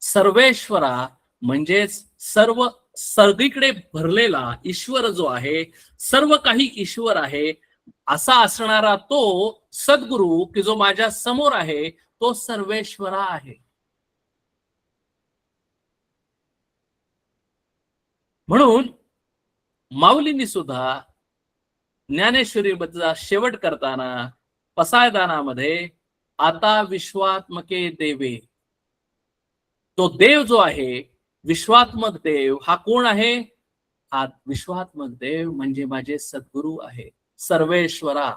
सर्वेश्वरा म्हणजेच सर्व, सगळीकडे भरलेला ईश्वर जो आहे, सर्व काही ईश्वर आहे असा असणारा तो सद्गुरु की जो माझ्या समोर आहे तो सर्वेश्वरा आहे. म्हणून माऊलींनी सुद्धा ज्ञानेश्वरी बद्दल शेवट करताना पसायदानामध्ये आता विश्वात्मके देवे, तो देव जो आहे विश्वात्मक देव हा कोण आहे. हा विश्वात्मक देव म्हणजे माझे सद्गुरु आहे सर्वेश्वरा.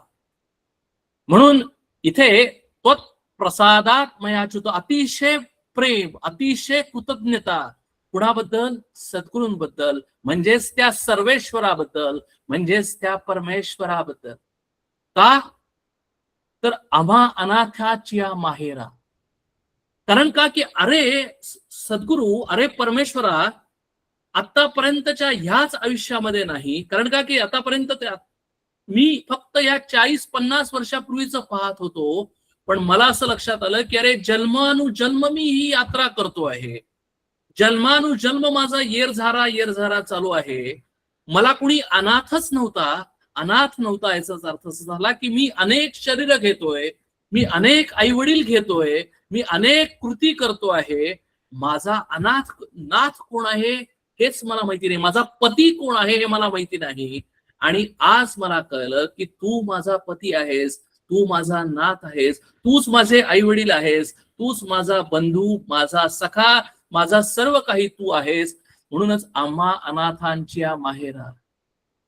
म्हणून इथे तो प्रसादात मयाच्युत, अतिशय प्रेम, अतिशय कृतज्ञता कुणाबद्दल. सद्गुरूंबद्दल, म्हणजेच त्या सर्वेश्वराबद्दल, म्हणजेच त्या परमेश्वराबद्दल. का तर आम्हा अनाथाची माहेरा. कारण का की अरे सद्गुरु, अरे परमेश्वरा, आतापर्यंतच्या ह्याच आयुष्यामध्ये नाही. कारण का की आतापर्यंत मी फक्त या 40-50 वर्षापूर्वीच पाहत होतो. पण मला असं लक्षात आलं की अरे जन्मानुजन्म मी ही यात्रा करतो आहे. जन्मानुजन्म माझा येरझारा चालू आहे. मला कुणी अनाथच नव्हता. अनाथ नव्हता याचाच अर्थ असा झाला की मी अनेक शरीर घेतोय, मी अनेक आई वडील घेतोय, मी अनेक कृती करतो आहे. माझा नाथ कोण आहे हेच मला माहिती नाही. माझा पती कोण आहे हे मला माहिती नाही. आणि आज मला कळलं की तू माझा पती आहेस, तू माझा नाथ आहेस, तूच माझे आई वडील आहेस, तूच माझा बंधू, माझा सखा, माझा सर्व काही तू आहेस. म्हणूनच आम्हा अनाथांची माहेरा.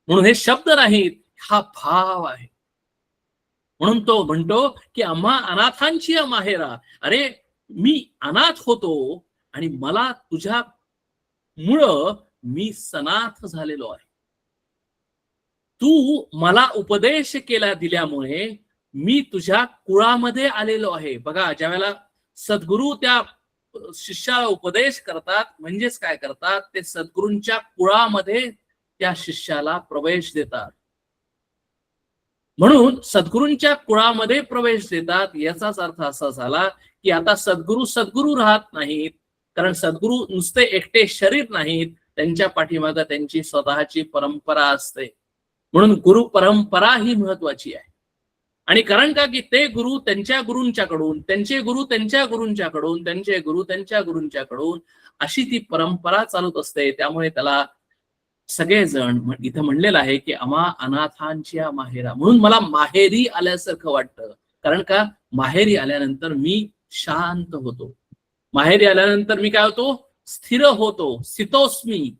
म्हणून हे शब्द नाहीत, हा भाव आहे. म्हणून तो म्हणतो की आम्हा अनाथांची माहेरा. अरे मी अनाथ होतो आणि मला तुझ्या मुळे मी सनाथ झालेलो आहे. तू मला उपदेश दिल्यामुळे मी तुझ्या कुळामध्ये आलेलो आहे. बघा, ज्यावेळेला सद्गुरू त्या शिष्याला उपदेश करतात म्हणजेच काय करतात, ते सद्गुरूंच्या कुळामध्ये त्या शिष्याला प्रवेश देतात. म्हणून सद्गुरूंच्या कुळामध्ये प्रवेश देतात याचाच अर्थ असा झाला की आता सद्गुरू राहत नाहीत, कारण सद्गुरू नुसते एकटे शरीर नाहीत, त्यांच्या पाठीमागे त्यांची स्वतःची परंपरा असते. म्हणून गुरु परंपरा ही महत्वाची आहे. आणि कारण का की ते गुरु त्यांच्या गुरूंच्याकडून, त्यांचे गुरु त्यांच्या गुरूंच्याकडून, त्यांचे गुरु त्यांच्या गुरूंच्याकडून अशी ती परंपरा चालत असते. त्यामुळे त्याला सगळेजण इथं म्हणलेलं आहे की आम्हा अनाथांची माहेरा, म्हणून मला माहेरी आल्यासारखं वाटतं. कारण का माहेरी आल्यानंतर मी शांत होतो. माहेरी आल्यानंतर मी काय होतो, स्थिर होतो, स्थितोस्मी.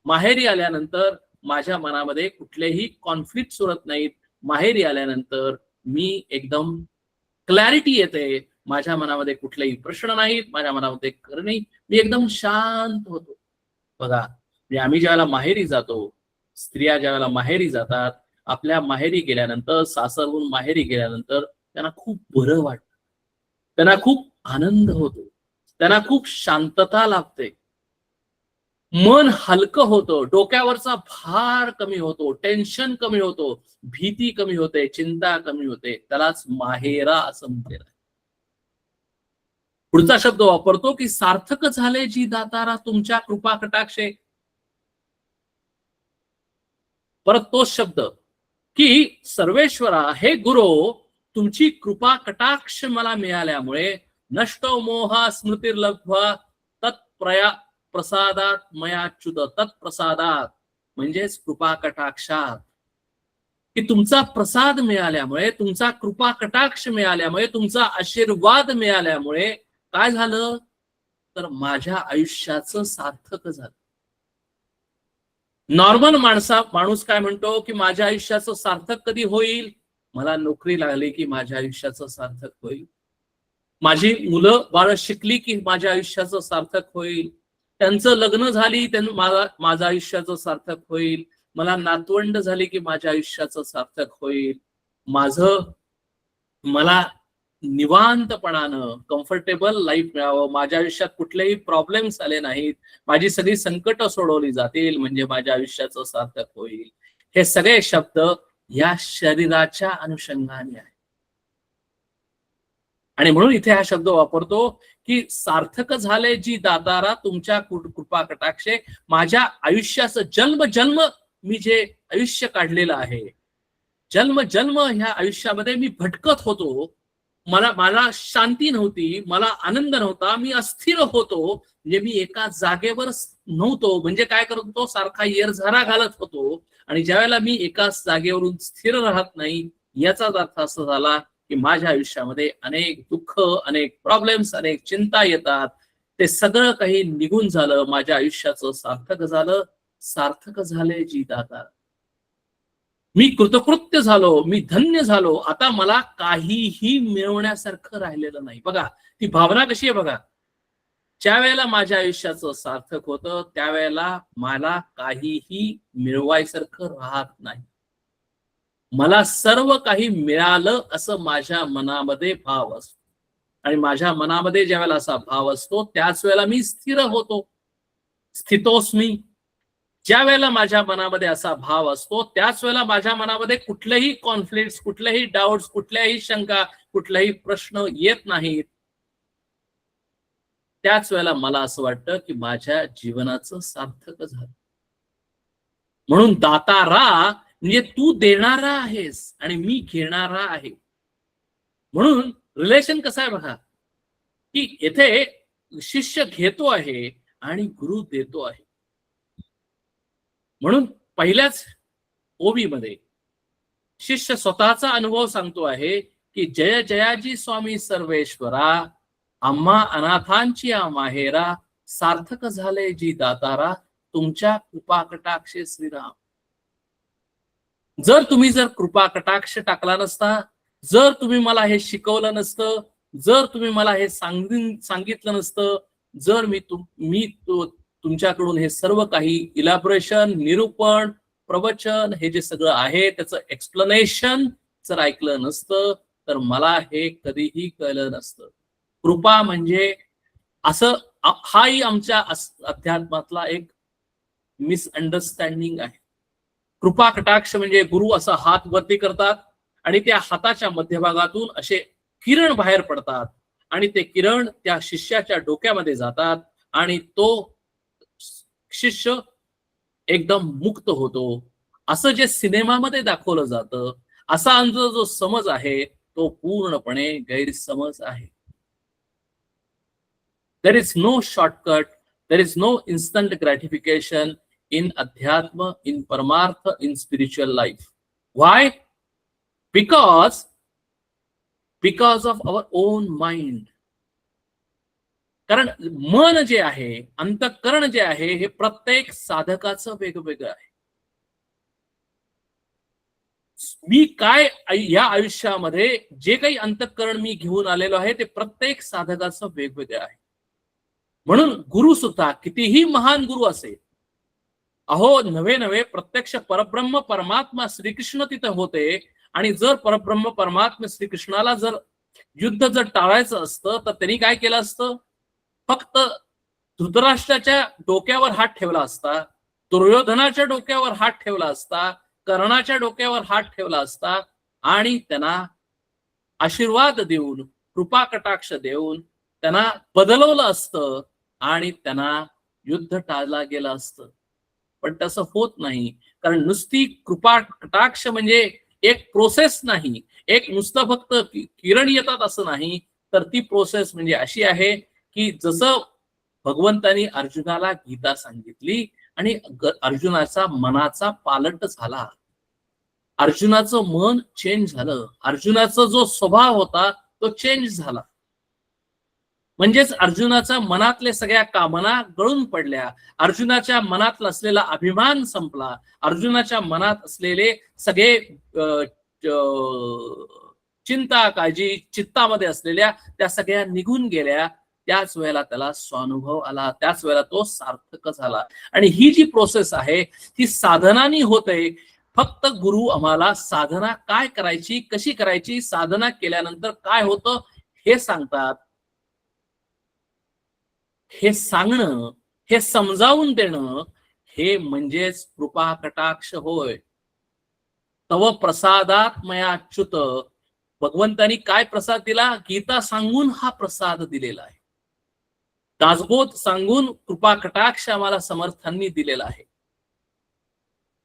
माहेरी आल्यानंतर माझ्या मनामध्ये कुठलेही कॉन्फ्लिक्ट सुरत नाहीत. माहेरी आल्यानंतर मी एकदम क्लॅरिटी येते. माझ्या मनामध्ये कुठलेही प्रश्न नाहीत, माझ्या मनामध्ये करणे, मी एकदम शांत होतो. बघा, आम्ही ज्यावेळेला माहेरी जातो, स्त्रिया ज्यावेळेला माहेरी जातात, आपल्या माहेरी गेल्यानंतर, सासरहून माहेरी गेल्यानंतर त्यांना खूप बरं वाटतं, त्यांना खूप आनंद होतो, त्यांना खूप शांतता लाभते, मन हलकं होतं, डोक्यावरचा भार कमी होतो, टेन्शन कमी होतो, भीती कमी होते, चिंता कमी होते. त्यालाच माहेरा असं म्हटलेलं आहे. पुढचा शब्द वापरतो की सार्थक झाले जी दातारा तुमच्या कृपा कटाक्षे. परत तोच शब्द की सर्वेश्वरा, हे गुरु, तुमची कृपा कटाक्ष मला मिळाल्यामुळे नष्टो मोहा स्मृतिर्लब्ध्वा तत्प्रया प्रसादात मयाच्युत. तत्प्रसादात म्हणजेच कृपा कटाक्षात, की तुमचा प्रसाद मिळाल्यामुळे, तुमचा कृपा कटाक्ष मिळाल्यामुळे, तुमचा आशीर्वाद मिळाल्यामुळे काय झालं, तर माझ्या आयुष्याचं सार्थक झालं. नॉर्मल माणूस काय म्हणतो की माझ्या आयुष्याचं सार्थक कधी होईल, मला नोकरी लागली की माझ्या आयुष्याचं सार्थक होईल, माझी मुलं बाळ शिकली की माझ्या आयुष्याचं सार्थक होईल, त्यांचं लग्न झाली माझं आयुष्याचं सार्थक होईल, मला नातवंड झाली की माझ्या आयुष्याचं सार्थक होईल, मला निवांतपणानं कम्फर्टेबल लाईफ मिळावं, माझ्या आयुष्यात कुठलेही प्रॉब्लेम्स आले नाहीत, माझी सगळी संकट सोडवली जातील, म्हणजे माझ्या आयुष्याचं सार्थक होईल. हे सगळे शब्द या शरीराच्या अनुषंगाने आहे. आणि म्हणून इथे हा शब्द वापरतो की सार्थक झाले जी दातारा तुमच्या कृपा कटाक्षे. माझ्या आयुष्याचं जन्म मी जे आयुष्य काढलेलं आहे, जन्म ह्या आयुष्यामध्ये मी भटकत होतो, मला शांती नव्हती, मला आनंद नव्हता, मी अस्थिर होतो, म्हणजे मी एका जागेवर नव्हतो. म्हणजे काय करत होतो, सारखा येरझारा घालत होतो. आणि ज्यावेळेला मी एकाच जागेवरून स्थिर राहत नाही, याचाच अर्थ असा झाला की माझ्या आयुष्यामध्ये अनेक दुःख, अनेक प्रॉब्लेम्स, अनेक चिंता येतात. ते सगळं काही निघून झालं, माझ्या आयुष्याचं सार्थक झालं. सार्थक झाले जी दाता, मी कृतकृत्य झालो, मी धन्य झालो. आता मला काहीही मिळवण्यासारखं राहिलेलं नाही. बघा ती भावना कशी आहे बघा. ज्या वेळेला माझ्या आयुष्याचं सार्थक होतं, त्यावेळेला मला काहीही मिळवायसारखं राहत नाही. मला सर्व काही मिळालं असं माझ्या मनामध्ये भाव असतो. आणि माझ्या मनामध्ये ज्या वेळेला असा भाव असतो, त्याच वेळेला मी स्थिर होतो, स्थितोस्मी. ज्या वेळेला माझ्या मनामध्ये असा भाव असतो, त्याच वेळेला माझ्या मनामध्ये कुठलेही कॉन्फ्लिक्ट, कुठलेही डाऊट्स, कुठल्याही शंका, कुठलाही प्रश्न येत नाहीत. त्याच वेळेला मला असं वाटतं की माझ्या जीवनाचं सार्थक झालं. म्हणून दातारा म्हणजे तू देणारा आहेस आणि मी घेणारा आहे. म्हणून रिलेशन कसं आहे बघा, की येथे शिष्य घेतो आहे आणि गुरु देतो आहे. म्हणून पहिल्याच ओवीमध्ये शिष्य स्वतःचा अनुभव सांगतो आहे की जय जयाजी स्वामी सर्वेश्वरा, आम्हा अनाथांची माहेरा, सार्थक झाले जी दातारा तुमच्या कृपा कटाक्षे श्रीराम. जर कृपा कटाक्ष टाकला नसता, जर तुम्ही मला हे शिकवलं नसतं, जर तुम्ही मला हे सांगितलं नसतं, जर तुमच्याकडून हे सर्व काही इलॅबोरेशन, निरूपण, प्रवचन हे जे सगळं आहे त्याचं एक्सप्लेनेशन जर ऐकलं नसतं तर मला हे कधीही कळलं नसतं. कृपा म्हणजे असं हाही आमच्या अध्यात्मातला एक मिसअंडरस्टँडिंग आहे. कृपा कटाक्ष म्हणजे गुरु असा हात वरती करतात आणि त्या हाताच्या मध्यभागातून असे किरण बाहेर पडतात आणि ते किरण त्या शिष्याच्या डोक्यामध्ये जातात आणि तो शिष्य एकदम मुक्त होतो. असं जे सिनेमामध्ये दाखवलं जातं असा आमचा जो समज आहे तो पूर्णपणे गैरसमज आहे. There is no shortcut, there is no instant gratification in Adhyatma, in Paramartha, in spiritual life. Why? Because of our own mind. कारण मन जे आहे, अंतःकरण जे आहे हे प्रत्येक साधकाचं वेगवेगळं आहे. मी काय या आयुष्यामध्ये जे काही अंतःकरण मी घेऊन आलेलो आहे ते प्रत्येक साधकाचं वेगवेगळं आहे. म्हणून गुरु सुद्धा कितीही महान गुरु असेल, अहो नवे प्रत्यक्ष परब्रह्म परमात्मा श्रीकृष्ण तिथं होते आणि जर परब्रह्म परमात्मा श्रीकृष्णाला जर युद्ध जर टाळायचं असतं तर त्यांनी काय केलं असतं? फक्त धृतराष्ट्राच्या डोक्यावर हात ठेवला असता, दुर्योधनाच्या डोक्यावर हात ठेवला असता, कर्णाच्या डोक्यावर हात ठेवला असता आणि त्यांना आशीर्वाद देऊन, कृपा कटाक्ष देऊन त्यांना बदलवलं असतं आणि त्यांना युद्ध टाळलं गेलं असतं. पण तसं होत नाही, कारण नुसती कृपा कटाक्ष म्हणजे एक प्रोसेस नाही, एक नुसतं फक्त किरण येतात असं नाही, तर ती प्रोसेस म्हणजे अशी आहे की जसं भगवंतानी अर्जुनाला गीता सांगितली आणि अर्जुनाचा मनाचा पालट झाला, अर्जुनाचं मन चेंज झालं, अर्जुनाचा जो स्वभाव होता तो चेंज झाला. म्हणजेच अर्जुनाच्या मनातले सगळ्या कामना गळून पडल्या, अर्जुनाच्या मनात असलेला अभिमान संपला, अर्जुनाच्या मनात असलेले सगळे चिंता काळजी चित्तामध्ये असलेल्या त्या सगळ्या निघून गेल्या. त्याच वेळेला त्याला स्वानुभव आला, त्याच वेळेला तो सार्थक झाला. आणि ही जी प्रोसेस आहे ती साधनानी होते. फक्त गुरु आम्हाला साधना काय करायची, कशी करायची, साधना केल्यानंतर काय होतं हे सांगतात. हे सांगणं, हे समजावून देणं हे म्हणजेच कृपा कटाक्ष होय. तव प्रसादात मयाच्युत, भगवंतानी काय प्रसाद दिला? गीता सांगून हा प्रसाद दिलेला आहे. दासबोध सांगून कृपा कटाक्ष आम्हाला समर्थांनी दिलेला आहे.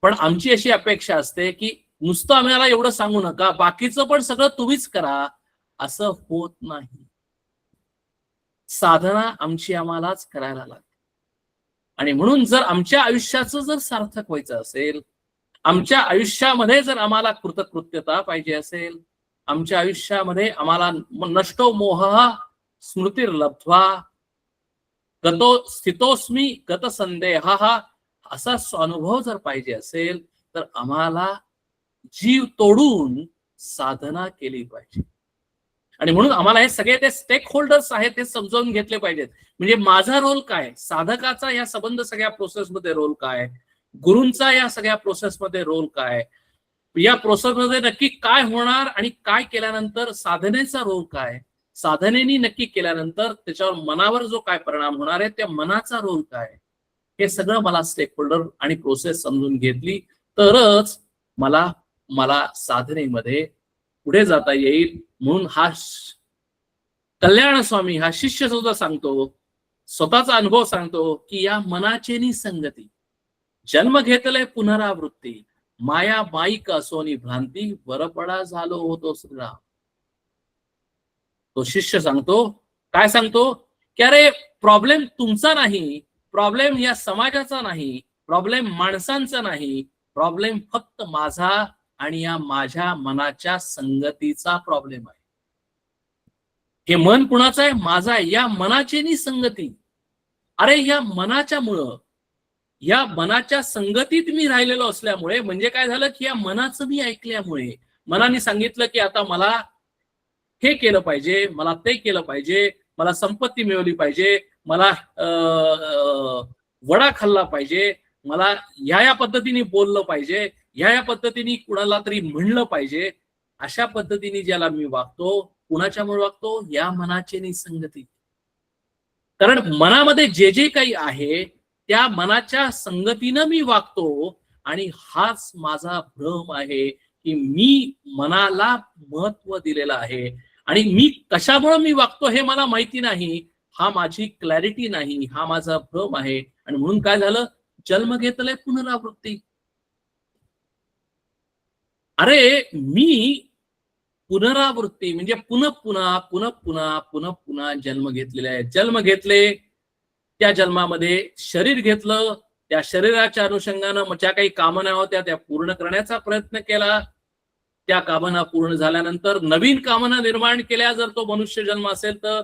पण आमची अशी अपेक्षा असते की नुसतं आम्हाला एवढं सांगू नका, बाकीचं पण सगळं तुम्हीच करा. असं होत नाही. साधना आमची आम्हालाच करायला लागते. आणि म्हणून जर आमच्या आयुष्याचं जर सार्थक व्हायचं असेल, आमच्या आयुष्यामध्ये जर आम्हाला कृतकृत्यता पाहिजे असेल, आमच्या आयुष्यामध्ये आम्हाला नष्टो मोह स्मृतिर्लब्ध्वा गतो स्थितोस्मी गत संदेहा असा अनुभव जर पाहिजे असेल तर आम्हाला जीव तोडून साधना केली पाहिजे. आणि म्हणून आम्हाला हे सगळे ते स्टेक होल्डर्स आहेत ते समजावून घेतले पाहिजेत. म्हणजे माझा रोल काय, साधकाचा या संबंध सगळ्या प्रोसेसमध्ये रोल काय, गुरूंचा या सगळ्या प्रोसेसमध्ये रोल काय, या प्रोसेसमध्ये नक्की काय होणार आणि काय केल्यानंतर साधनेचा रोल काय, साधनेनी नक्की केल्यानंतर त्याच्यावर मनावर जो काय परिणाम होणार आहे त्या मनाचा रोल काय, हे सगळं मला स्टेक होल्डर आणि प्रोसेस समजून घेतली तरच मला साधनेमध्ये पुढे जाता येईल. म्हणून हा कल्याण स्वामी हा शिष्य सुद्धा सांगतो, स्वतःचा अनुभव सांगतो की या मनाचे निसंगती जन्म घेतले पुनरावृत्ती, माया माईक असोनी भ्रांती, वरपडा झालो होतो श्रीराम. तो शिष्य सांगतो, काय सांगतो की अरे प्रॉब्लेम तुमचा नाही, प्रॉब्लेम या समाजाचा नाही, प्रॉब्लेम माणसांचा नाही, प्रॉब्लेम फक्त माझा आणि या माझ्या मनाच्या संगतीचा प्रॉब्लेम आहे. हे मन कुणाचं आहे? माझा आहे. या मनाची निसंगती. अरे या मनाच्यामुळं, या मनाच्या संगतीत मी राहिलेलो असल्यामुळे म्हणजे काय झालं की या मनाचं मी ऐकल्यामुळे, मनाने सांगितलं की आता मला हे केलं पाहिजे, मला ते केलं पाहिजे, मला संपत्ती मिळवली पाहिजे, मला वडा खाल्ला पाहिजे, मला ह्या पद्धतीने बोललं पाहिजे, ह्या पद्धतीने कुणाला तरी म्हणलं पाहिजे, अशा पद्धतीने ज्याला मी वागतो, कुणाच्यामुळे वागतो? या मनाची निसंगती. कारण मनामध्ये जे जे काही आहे त्या मनाच्या संगतीनं मी वागतो आणि हाच माझा भ्रम आहे की मी मनाला महत्व दिलेलं आहे आणि मी कशामुळे मी वागतो हे मला माहिती नाही, हा माझी क्लॅरिटी नाही, हा माझा भ्रम आहे. आणि म्हणून काय झालं? जन्म घेतलंय पुनरावृत्ती. अरे मी पुनरावृत्ती म्हणजे पुन्हा पुन्हा पुन्हा पुन्हा पुन्हा पुन्हा जन्म घेतलेले आहे. जन्म घेतले, त्या जन्मामध्ये शरीर घेतलं, त्या शरीराच्या अनुषंगानं ज्या काही कामना होत्या त्या पूर्ण करण्याचा प्रयत्न केला. त्या कामना पूर्ण झाल्यानंतर नवीन कामना निर्माण केल्या, जर तो मनुष्य जन्म असेल तर.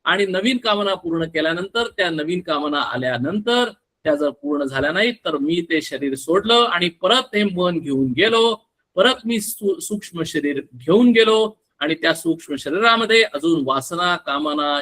आणि नवीन कामना पूर्ण केल्यानंतर, त्या नवीन कामना आल्यानंतर त्या जर पूर्ण झाल्या नाहीत तर मी ते शरीर सोडलं आणि परत हे मन घेऊन गेलो. परत मी सूक्ष्म शरीर घेऊन गेलो आणि त्या सूक्ष्म शरीरामध्ये अजून वासना कामना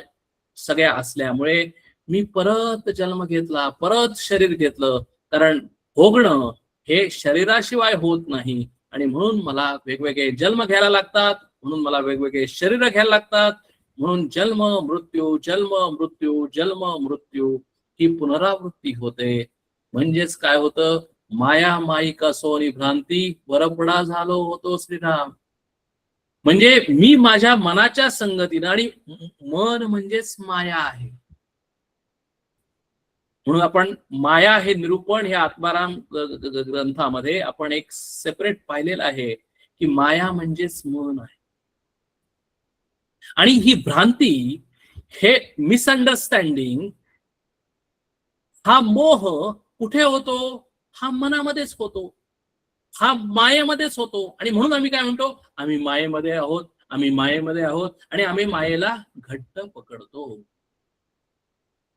सगळ्या असल्यामुळे मी परत जन्म घेतला, परत शरीर घेतलं. कारण भोगणं हे शरीराशिवाय होत नाही आणि म्हणून मला वेगवेगळे जन्म घ्यायला लागतात, म्हणून मला वेगवेगळे शरीर घ्यायला लागतात. म्हणून जन्म मृत्यू जन्म मृत्यू जन्म मृत्यू ही पुनरावृत्ती होते. म्हणजेच काय होतं? माया माईका सोनी भ्रांती, वरपडा झालो होतो श्रीराम. म्हणजे मी माझ्या मनाच्या संगतीनं, आणि मन म्हणजेच माया आहे. म्हणून आपण माया हे निरूपण हे आत्माराम ग्रंथामध्ये आपण एक सेपरेट पाहिलेलं आहे की माया म्हणजेच मन आहे. आणि ही भ्रांती, हे मिसअंडरस्टँडिंग, हा मोह कुठे होतो? हा मनामध्येच होतो, हा मायेमध्येच होतो. आणि म्हणून आम्ही काय म्हणतो? आम्ही मायेमध्ये आहोत, आम्ही मायेमध्ये आहोत आणि आम्ही मायेला घट्ट पकडतो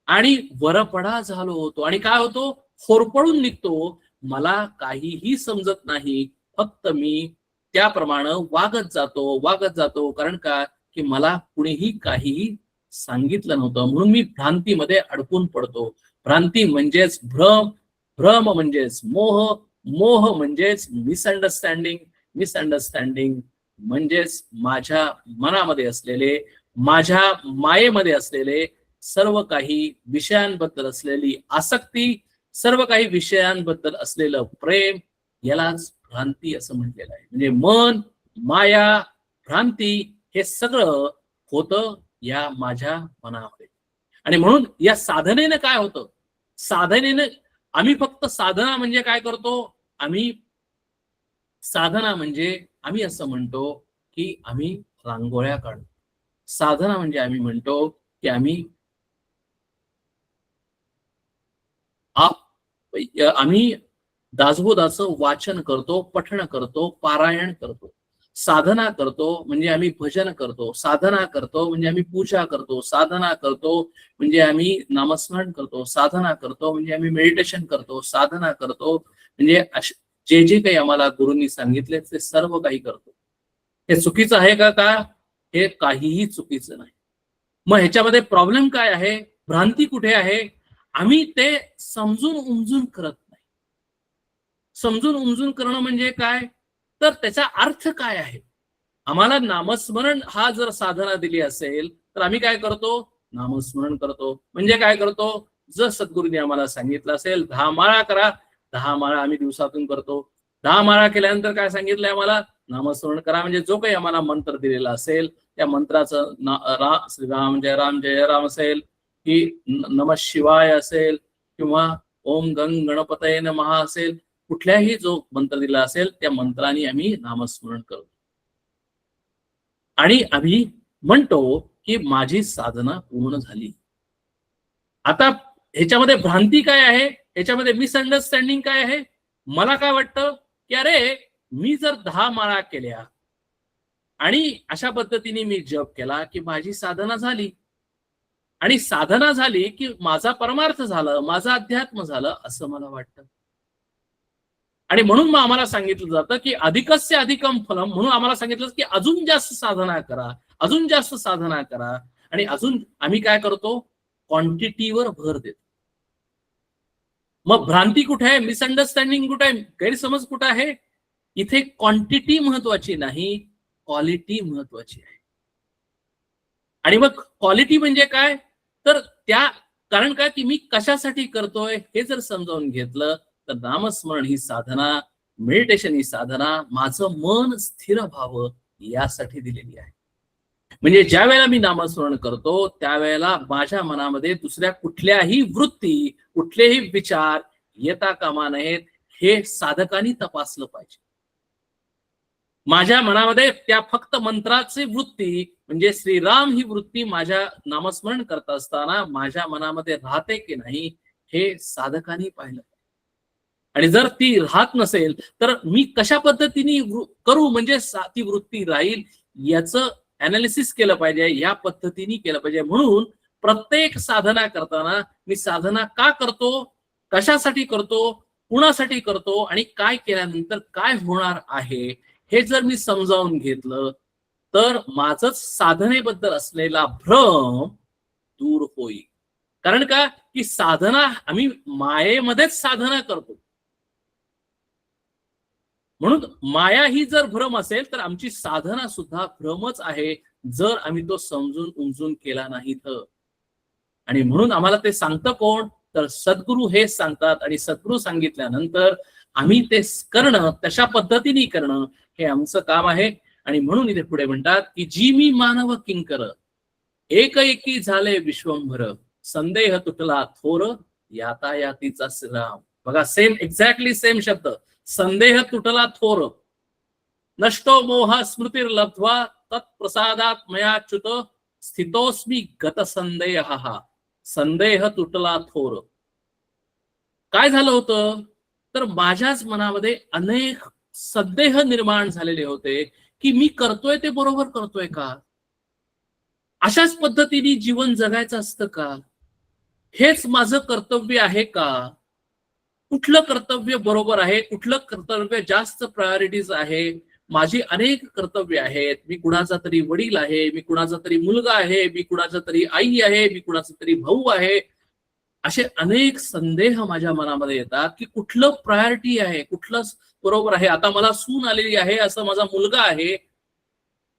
आणि वरपडा झालो होतो. आणि काय होतो? होरपळून निघतो. मला काहीही समजत नाही, फक्त मी त्याप्रमाणे वागत जातो. कारण का? की मला कुणीही काहीही सांगितलं नव्हतं, म्हणून मी भ्रांतीमध्ये अडकून पडतो. भ्रांती म्हणजेच भ्रम, भ्रम म्हणजेच मोह, मोह म्हणजेच मिसअंडरस्टँडिंग, मिसअंडरस्टँडिंग म्हणजेच माझ्या मनामध्ये असलेले, माझ्या मायेमध्ये असलेले सर्व काही विषयांबद्दल असलेली आसक्ती, सर्व काही विषयांबद्दल असलेलं प्रेम, यालाच भ्रांती असं म्हटलेलं आहे. म्हणजे मन, माया, भ्रांती हे सगळं होतं या माझ्या मनामध्ये. आणि म्हणून या साधनेनं काय होतं? साधनेनं आम्ही फक्त साधना म्हणजे काय करतो? आम्ही साधना म्हणजे आम्ही असं म्हणतो की आम्ही रांगोळ्या काढतो. साधना म्हणजे आम्ही म्हणतो की आम्ही दासबोधाचं वाचन करतो, पठण करतो, पारायण करतो. साधना करतो म्हणजे आम्ही भजन करतो, साधना करतो म्हणजे आम्ही पूजा करतो, साधना करतो म्हणजे आम्ही नामस्मरण करतो, साधना करतो म्हणजे आम्ही मेडिटेशन करतो, साधना करतो म्हणजे जे जे काही आम्हाला गुरूंनी सांगितले ते सर्व काही करतो. हे चुकीचं आहे का? हे काहीही चुकीचं नाही. मग ह्याच्यामध्ये प्रॉब्लेम काय आहे? भ्रांती कुठे आहे? आम्ही ते समजून उमजून करत नाही. समजून उमजून करणं म्हणजे काय? तर त्याचा अर्थ काय आहे? आम्हाला नामस्मरण हा जर साधना दिली असेल तर आम्ही काय करतो? नामस्मरण करतो. म्हणजे काय करतो? जर सद्गुरूंनी आम्हाला सांगितलं असेल 10 माळा करा, 10 माळा आम्ही दिवसातून करतो. 10 माळा केल्यानंतर काय सांगितलंय आम्हाला? नामस्मरण करा. म्हणजे जो काही आम्हाला मंत्र दिलेला असेल त्या मंत्राचं श्रीराम जय राम असेल, की नमः शिवाय असेल, किंवा ओम गंग गणपतये नमः असेल, कुठल्याही जो मंत्र दिला असेल त्या मंत्राने आम्ही नामस्मरण करतो आणि आम्ही म्हणतो की माझी साधना पूर्ण झाली. आता ह्याच्यामध्ये भ्रांती काय आहे? ह्याच्यामध्ये मिसअंडरस्टँडिंग काय आहे? मला काय वाटतं की अरे मी जर 10 माळा केल्या आणि अशा पद्धतीने मी जप केला की माझी साधना झाली, आणि साधना झाली की माझा परमार्थ झालं, माझं अध्यात्म झालं असं मला वाटतं. आणि म्हणून मग आम्हाला सांगितलं जातं की अधिकस्य अधिकम फलम, म्हणून आम्हाला सांगितलं की अजून जास्त साधना करा, अजून जास्त साधना करा. आणि अजून आम्ही काय करतो? क्वांटिटीवर भर देतो. मग भ्रांती कुठे आहे, मिसअंडरस्टँडिंग कुठे आहे, गैरसमज कुठे आहे? इथे क्वांटिटी महत्वाची नाही, क्वालिटी महत्वाची आहे. आणि मग क्वालिटी म्हणजे काय? तर त्या कारण काय की मी कशासाठी करतोय हे जर समजावून घेतलं तर नामस्मरण ही साधना, मेडिटेशन ही साधना माझं मन स्थिर व्हावं यासाठी दिलेली आहे. म्हणजे ज्या वेळेला मी नामस्मरण करतो त्यावेळेला माझ्या मनामध्ये दुसऱ्या कुठल्याही वृत्ती, कुठलेही विचार येता कामा नयेत हे साधकांनी तपासलं पाहिजे. माझ्या मनामध्ये त्या फक्त मंत्राची वृत्ती म्हणजे श्रीराम ही वृत्ती माझ्या नामस्मरण करत असताना माझ्या मनामध्ये राहते की नाही हे साधकांनी पाहिलं. आणि जर ती राहत नसेल तर मी कशा पद्धतीने करू म्हणजे ती वृत्ती राहील याचं अनालिसिस केलं पाहिजे, या पद्धतीने केलं पाहिजे. म्हणून प्रत्येक साधना करताना मी साधना का करतो, कशासाठी करतो, कुणासाठी करतो आणि काय केल्यानंतर काय होणार आहे हे जर मी समजावून घेतलं तर माझंच साधनेबद्दल असलेला भ्रम दूर होईल. कारण का की साधना आम्ही मायेमध्येच साधना करतो. म्हणून माया ही जर भ्रम असेल तर आमची साधना सुद्धा भ्रमच आहे जर आम्ही तो समजून उमजून केला नाही तर. आणि म्हणून आम्हाला ते सांगतं कोण तर सद्गुरू हे सांगतात आणि सद्गुरू सांगितल्यानंतर आम्ही ते करणं, तशा पद्धतीने करणं हे आमचं काम आहे. आणि म्हणून इथे पुढे म्हणतात की जी मी मानव किंकर एक एकी झाले विश्वंभर संदेह तुटला थोर यातायातीचा श्रीराम. बघा सेम एक्झॅक्टली सेम शब्द, संदेह तुटला थोर, नष्टो मोह स्मृतीर लब्ध्वा तत्प्रसादात मयाच्युत स्थितोस्मी गत संदेह. संदेह तुटला थोर. काय झालं होतं तर माझ्याच मनामध्ये अनेक संदेह निर्माण झालेले होते की मी करतोय ते बरोबर करतोय का, अशाच पद्धतीने जीवन जगायचं असतं का, हेच माझं कर्तव्य आहे का, कुठलं कर्तव्य बरोबर आहे, कुठलं कर्तव्य जास्त प्रायोरिटीज आहे. माझी अनेक कर्तव्य आहेत. मी कुणाचा तरी वडील आहे, मी कुणाचा तरी मुलगा आहे, मी कुणाचा तरी आई आहे, मी कुणाचा तरी भाऊ आहे. असे अनेक संदेह माझ्या मनामध्ये येतात की कुठलं प्रायोरिटी आहे, कुठलं बरोबर आहे. आता मला सून आलेली आहे, असं माझा मुलगा आहे,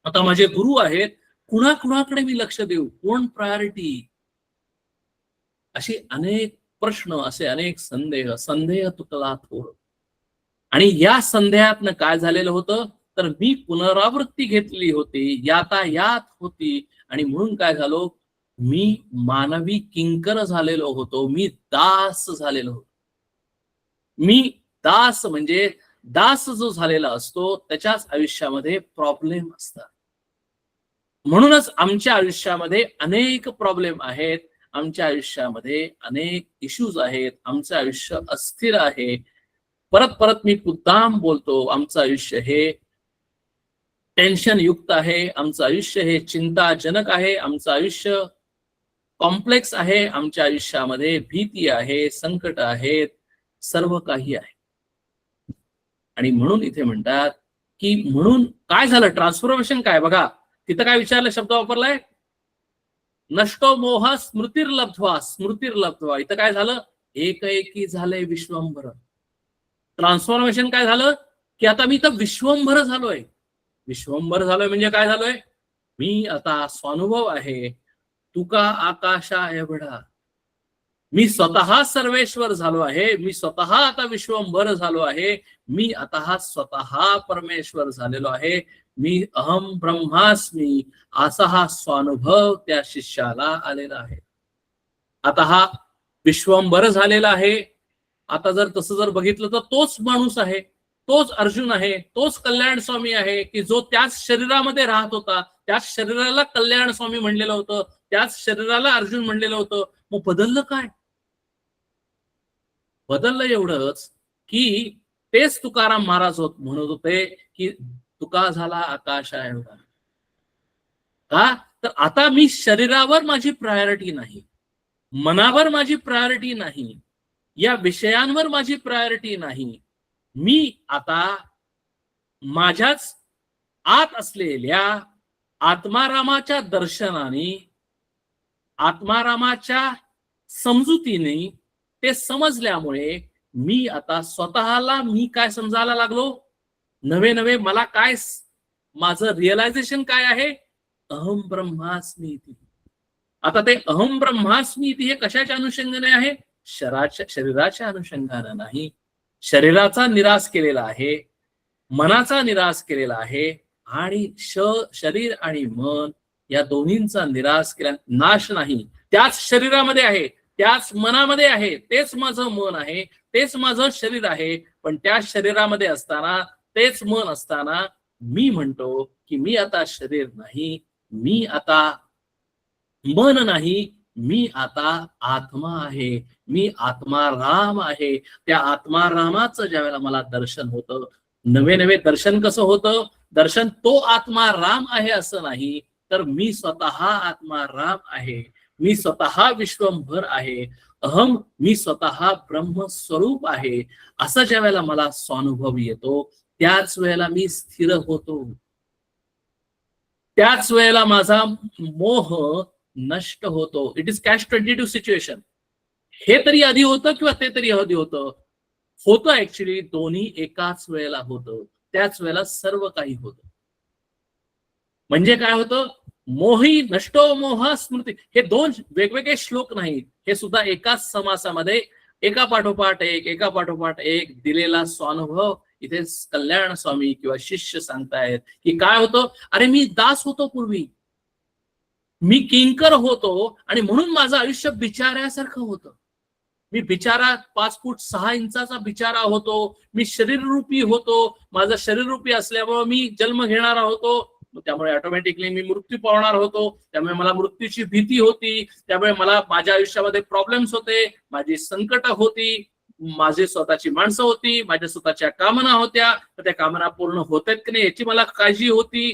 आता माझे गुरु आहेत, कुणाकुणाकडे मी लक्ष देऊ, कोण प्रायोरिटी, असे अनेक प्रश्न, असे अनेक संदेह तुटला थोर. आणि या संदेहातनं काय झालेलं होतं तर मी पुनरावृत्ती घेतली होती, यातायात होती. आणि म्हणून काय झालो, मी मानवी किंकर झालेलो होतो, मी दास झालेलो होतो. मी दास म्हणजे दास जो झालेला असतो त्याच्याच आयुष्यामध्ये प्रॉब्लेम असतात. म्हणूनच आमच्या आयुष्यामध्ये अनेक प्रॉब्लेम आहेत, आमच्या आयुष्यामध्ये अनेक इश्यूज आहेत, आमचं आयुष्य अस्थिर आहे. परत परत मी मुद्दाम बोलतो, आमचं आयुष्य हे टेन्शन युक्त आहे, आमचं आयुष्य हे चिंताजनक आहे, आमचं आयुष्य कॉम्प्लेक्स आहे, आमच्या आयुष्यामध्ये भीती आहे, संकट आहेत, सर्व काही आहे. आणि म्हणून इथे म्हणतात की म्हणून काय झालं, ट्रान्सफॉर्मेशन काय बघा, तिथं काय विचारलं, शब्द वापरलाय नष्टो मोह स्मृतीर लब्ध्वा. स्मृतीर लब्ध्वा इथं काय झालं, एक एकी झालंय विश्वंभर. ट्रान्सफॉर्मेशन काय झालं की आता मी इथं विश्वंभर झालोय. विश्वंभर झालोय म्हणजे काय झालोय, मी आता स्वानुभव आहे, तुका आकाशा एवढा. मी स्वतः सर्वेश्वर झालो आहे, मी स्वतः आता विश्वंभर झालो आहे, मी आता स्वतः परमेश्वर झालेलो आहे. मी अहम ब्रह्मास्मी असा हा स्वानुभव त्या शिष्याला आलेला आहे. आता हा विश्वंभर झालेला आहे. आता जर तसं जर बघितलं तर तोच माणूस आहे, तोच अर्जुन आहे, तोच कल्याण स्वामी आहे की जो त्याच शरीरामध्ये राहत होता, त्याच शरीराला कल्याण स्वामी म्हणलेलं होतं, त्याच शरीराला अर्जुन म्हणलेलं होतं. मग बदललं काय, बदललं एवढंच की तेच तुकाराम महाराज म्हणत होते की तुका झाला आकाशा एवढा. का तर आता मी शरीरावर माझी प्रायोरिटी नाही, मनावर माझी प्रायोरिटी नाही, या विषयांवर माझी प्रायोरिटी नाही. मी आता माझ्याच आत असलेल्या आत्मारामाच्या दर्शनाने, आत्मारामाच्या समजुतीने ते समजल्यामुळे मी आता स्वतःला मी काय समजायला लागलो, नवे नवे मला काय माझं रिअलायझेशन काय आहे, अहम ब्रह्मास्मी इति. आता ते अहम ब्रह्मास्मी इति हे कशाच्या अनुषंगाने आहे, शरीराच्या अनुषंगाने नाही. शरीराचा निराश केलेला आहे, मनाचा निराश केलेला आहे, आणि शरीर आणि मन या दोन्हींचा निराश केला, नाश नाही, त्याच शरीरामध्ये आहे, त्याच मनामध्ये आहे, तेच माझं मन आहे, तेच माझं शरीर आहे. पण त्या शरीरामध्ये असताना, तेच मन असताना मी म्हणतो की मी आता शरीर नाही, मी आता मन नाही, मी आता आत्मा आहे, मी आत्माराम आहे. त्या आत्मारामाचं ज्यावेळेला मला दर्शन होतं, नवे नवे दर्शन कसं होतं, दर्शन तो आत्माराम आहे असं नाही, तर मी स्वतः आत्माराम आहे, मी स्वतः विश्वंभर आहे, अहम मी स्वतः ब्रह्मस्वरूप आहे, असं ज्या वेळेला मला स्वानुभव येतो, त्याच वेळेला मी स्थिर होतो, त्याच वेळेला माझा मोह नष्ट होतो. It is catch-22 situation. हे तरी आधी होतं किंवा ते तरी आधी होतं ऍक्च्युली दोन्ही एकाच वेळेला होतं, त्याच वेळेला सर्व काही होतं. म्हणजे काय होतं, मोही नष्टो मोह स्मृती, हे दोन वेगवेगळे श्लोक नाहीत, हे सुद्धा एकाच समासामध्ये एका पाठोपाठ एक दिलेला स्वानुभव इथे कल्याण स्वामी किंवा शिष्य सांगतायत की काय होतं, अरे मी दास होतो पूर्वी, मी किंकर होतो, आणि म्हणून माझं आयुष्य बिचाऱ्यासारखं होतं. मी बिचारा 5 फूट 6 इंचाचा बिचारा होतो, मी शरीररूपी होतो, माझं शरीररूपी असल्यामुळे मी जन्म घेणारा होतो, त्यामुळे ऑटोमॅटिकली मी मृत्यू पावणार होतो, त्यामुळे मला मृत्यूची भीती होती, त्यामुळे मला माझ्या आयुष्यामध्ये प्रॉब्लेम्स होते, माझी संकट होती, माझी स्वतःची माणसं होती, माझ्या स्वतःच्या कामना होत्या, तर त्या कामना पूर्ण होतात की नाही याची मला काळजी होती.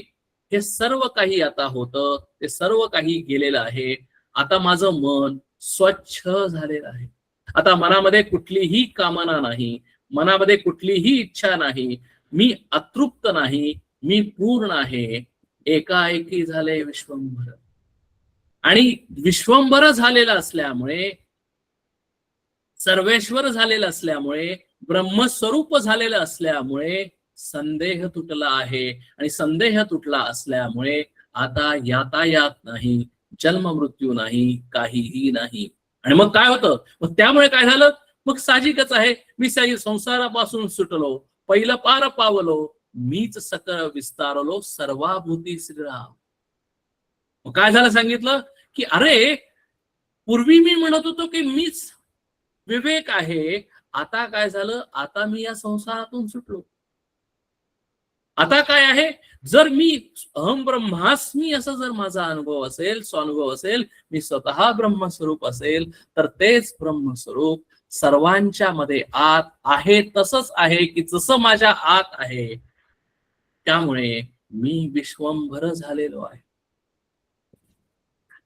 हे सर्व काही आता होतं, ते सर्व काही गेलेलं आहे. आता माझं मन स्वच्छ झालेलं आहे. आता मनामध्ये कुठलीही कामना नाही, मनामध्ये कुठलीही इच्छा नाही, मी अतृप्त नाही, मी पूर्ण आहे. एकाएकी झाले विश्वंभर, आणि विश्वंभर झालेलं असल्यामुळे, सर्वेश्वर झालेलं असल्यामुळे, ब्रह्मस्वरूप झालेलं असल्यामुळे संदेह तुटला आहे, आणि संदेह तुटला असल्यामुळे आता यातायात नाही, जन्म मृत्यू नाही, काहीही नाही. आणि मग काय होतं, मग त्यामुळे काय झालं, मग साहजिकच आहे, मी संसारापासून सुटलो, पहिलं पार पावलो, मीच सकळ विस्तारलो, सर्वाभूती श्रीराम. मग काय झालं सांगितलं की अरे पूर्वी मी म्हणत होतो की मीच विवेक आहे, आता काय झालं, आता मी या संसारातून सुटलो. आता काय आहे, जर मी अहम ब्रह्मास्मी असं जर माझा अनुभव असेल, स्वानुभव असेल, मी स्वतः ब्रह्मस्वरूप असेल, तर तेच ब्रह्मस्वरूप सर्वांच्या मध्ये आत आहे, तसंच आहे की जसं माझ्या आत आहे. त्यामुळे मी विश्वंभर झालेलो आहे.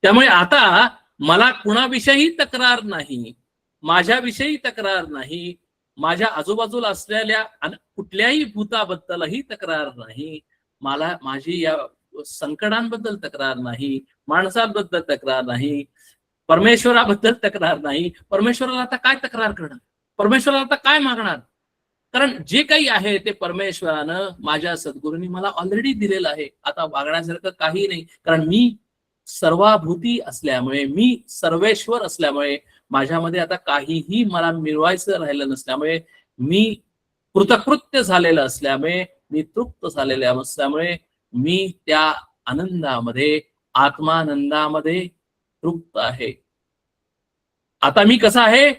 त्यामुळे आता मला कुणाविषयी तक्रार नाही, माझ्याविषयी तक्रार नाही, माझ्या आजूबाजूला असलेल्या कुठल्याही भूताबद्दलही तक्रार नाही, मला माझी या संकटांबद्दल तक्रार नाही, माणसांबद्दल तक्रार नाही, परमेश्वराबद्दल तक्रार नाही. परमेश्वराला आता काय तक्रार करणार, परमेश्वराला आता काय मागणार, कारण जे काही आहे ते परमेश्वरानं माझ्या सद्गुरूंनी मला ऑलरेडी दिलेलं आहे. आता मागण्यासारखं काही नाही, कारण मी सर्वाभूती असल्यामुळे, मी सर्वेश्वर असल्यामुळे, माझ्यामध्ये आता काहीही मला मिळवायचं राहिलं नसल्यामुळे, मी कृतकृत्य झालेलं असल्यामुळे, मी तृप्त झालेलं असल्यामुळे, मी त्या आनंदामध्ये, आत्मानंदामध्ये तृप्त आहे. आता मी कसा आहे,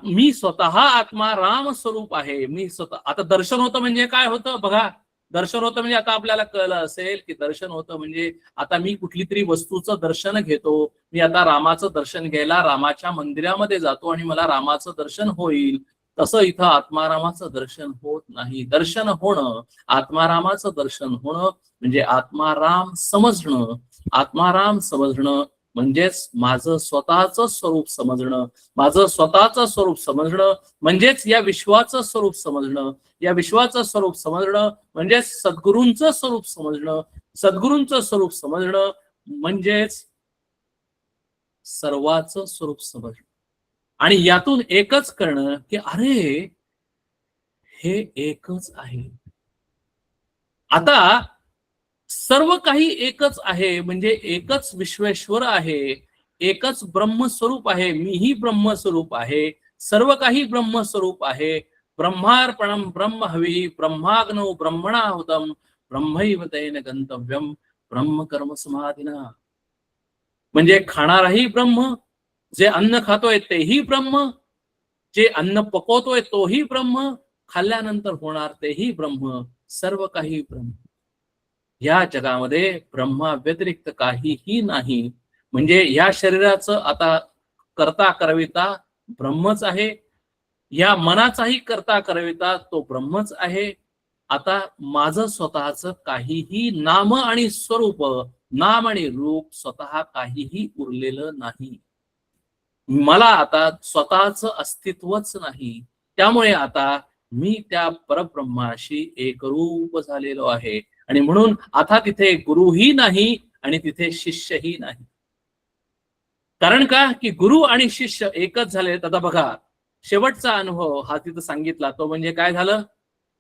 मी स्वतः आत्माराम स्वरूप आहे. मी स्वतः, आता दर्शन होतं म्हणजे काय होतं बघा, दर्शन होतं म्हणजे आता आपल्याला कळलं असेल की दर्शन होतं म्हणजे आता मी कुठली तरी वस्तूचं दर्शन घेतो, मी आता रामाचं दर्शन घ्यायला रामाच्या मंदिरामध्ये जातो आणि मला रामाचं दर्शन होईल. तसं इथं आत्मारामाचं दर्शन होत नाही. दर्शन होणं, आत्मारामाचं दर्शन होणं म्हणजे आत्माराम समजणं. आत्माराम समजणं म्हणजेच माझं स्वतःचं स्वरूप समजणं. माझं स्वतःचं स्वरूप समजणं म्हणजेच या विश्वाचं स्वरूप समजणं. या विश्वाचं स्वरूप समजणं म्हणजेच सद्गुरूंचं स्वरूप समजणं. सद्गुरूंचं स्वरूप समजणं म्हणजेच सर्वाचं स्वरूप समजणं. आणि यातून एकच करणं की अरे हे एकच आहे. आता सर्व काही एकच आहे, म्हणजे एकच विश्वेश्वर आहे, एकच ब्रह्मस्वरूप आहे, मीही ब्रह्मस्वरूप आहे, सर्व काही ब्रह्मस्वरूप आहे. ब्रह्मार्पणम ब्रह्म हवी ब्रह्माग्नौ ब्रह्मणाहुतम ब्रह्मैव तेन गंतव्यम ब्रह्म कर्म समाधिना. म्हणजे खाणाराही ब्रह्म, जे अन्न खातोय तेही ब्रह्म, जे अन्न पकवतोय तोही ब्रह्म, खाल्ल्यानंतर होणार तेही ब्रह्म, सर्व काही ब्रह्म. या जगामध्ये ब्रह्मा व्यतिरिक्त काहीही नाही. म्हणजे या शरीराचं आता करता करविता ब्रह्मच आहे, या मनाचाही करता करविता तो ब्रह्मच आहे. आता माझं स्वतःच काहीही नाम आणि स्वरूप, नाम आणि रूप स्वतः काहीही उरलेलं नाही. मला आता स्वतःच अस्तित्वच नाही. त्यामुळे आता मी त्या परब्रह्माशी एकरूप झालेलो आहे. आणि म्हणून आता तिथे गुरुही नाही आणि तिथे शिष्यही नाही. कारण का की गुरु आणि शिष्य एकच झाले. आता बघा, शेवटचा अनुभव हा तिथं सांगितला तो म्हणजे काय झालं,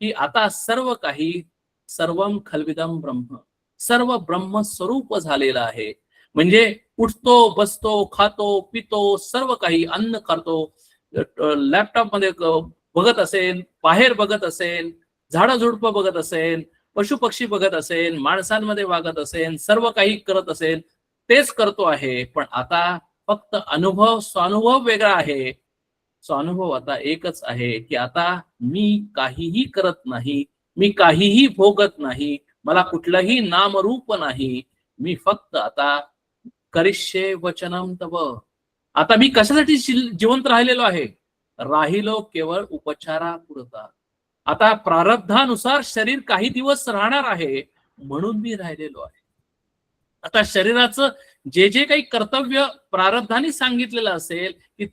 की आता सर्व काही सर्वम खलविदम ब्रह्म, सर्व ब्रह्म स्वरूप झालेलं आहे. म्हणजे उठतो बसतो खातो पितो सर्व काही, अन्न खातो, लॅपटॉप मध्ये बघत असेल, बाहेर बघत असेल, झाडं झुडपं बघत असेल, पशु पक्षी बघत असेल, माणसांमध्ये वागत असेल, सर्व काही करत असेल, तेच करतो आहे. पण आता फक्त अनुभव स्वानुभव वेगळा आहे. स्वानुभव आता एकच आहे की आता मी काहीही करत नाही, मी काहीही भोगत नाही, मला कुठलंही नामरूप नाही. मी फक्त आता करिष्ये वचनम तव. आता मी कशासाठी जिवंत राहिलेलो आहे? राहिलो केवळ उपचारापुरता. आता प्रारब्धानुसार शरीर काही दिवस राहणार आहे, म्हणून मी राहिलेलो आहे. आता शरीराचं जे जे काही कर्तव्य प्रारब्धाने सांगितलेलं असेल की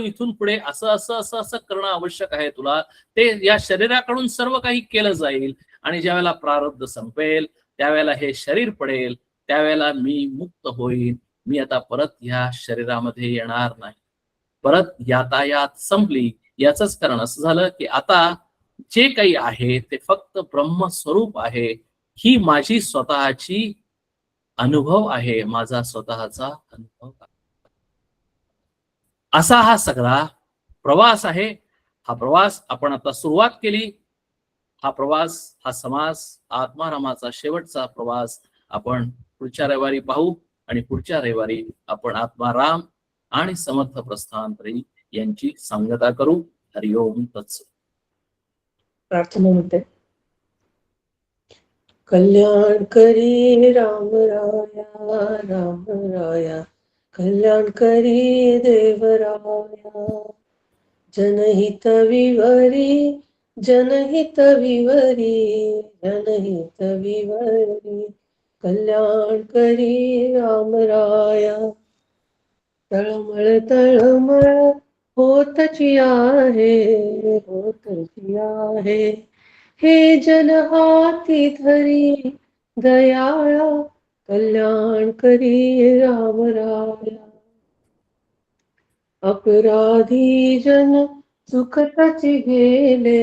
इथून पुढे असं असं असं असं करणं आवश्यक आहे तुला, ते या शरीराकडून सर्व काही केलं जाईल. आणि ज्या वेळेला प्रारब्ध संपेल, त्यावेळेला हे शरीर पडेल, त्यावेळेला मी मुक्त होईल. मी आता परत ह्या शरीरामध्ये येणार नाही. परत यातायात संपली. याच कारण असं झालं की आता जे काही आहे ते फक्त ब्रह्मस्वरूप आहे. ही माझी स्वतःची अनुभव आहे, माझा स्वतःचा अनुभव आहे. असा हा सगळा प्रवास आहे. हा प्रवास आपण आता सुरुवात केली. हा प्रवास, हा समास, आत्मारामाचा शेवटचा प्रवास आपण पुढच्या रविवारी पाहू. आणि पुढच्या रविवारी आपण आत्माराम आणि समर्थ प्रस्थानत्रयी यांची सांगता करू. हरिओम तत्सत. प्रार्थना म्हणते. कल्याण करी राम राया राम राया, कल्याण करी देवराया. जनहित विवरी जनहित विवरी जनहित विवरी, कल्याण करी राम राया. तळमळ तळमळ होतची आहे होतची आहे, हे जन हाती धरी दयाळा, कल्याण करी राम राया. अपराधी जन चुकतची गेले,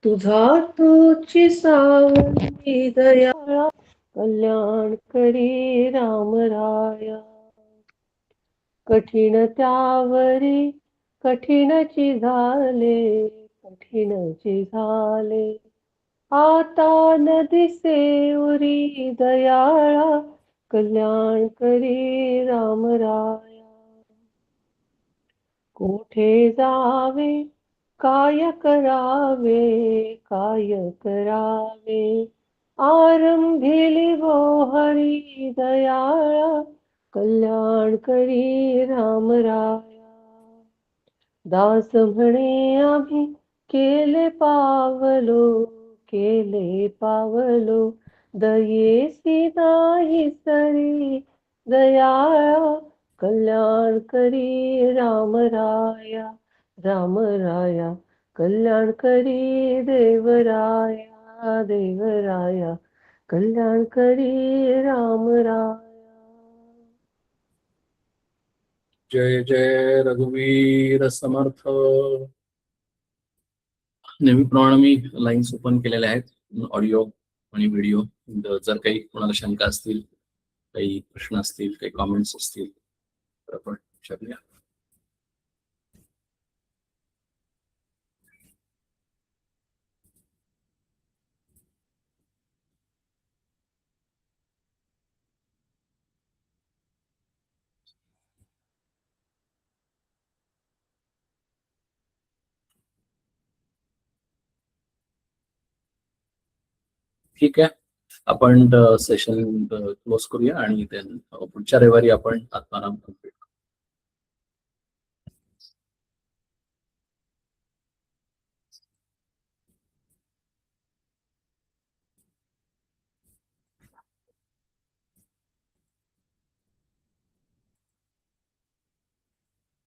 तुझा तुझी सावली दयाळा, कल्याण करी राम राया. कठीण त्यावरी कठीणची झाले, आता न दिसे उरी दयाळा, कल्याण करी राम राया. कोठे जावे काय करावे आरंभिली वो हरी दयाळा, कल्याण करी राम राया. दास म्हणे आम्ही केले पावलो, दयेसी नाही सरी दयाळा, कल्याण करी राम राया. राम राया, कल्याण करी देवराया, कल्याण करी राम राया. जय जय रघुवीर समर्थ. नेहमीप्रमाणे मी लाईन्स ओपन केलेल्या आहेत, ऑडिओ आणि व्हिडिओ. जर काही कोणाला शंका असतील, काही प्रश्न असतील, काही कॉमेंट्स असतील तर आपण विचारूया. ठीक आहे, आपण सेशन क्लोज करूया आणि then पुढच्या रविवारी आपण आत्माराम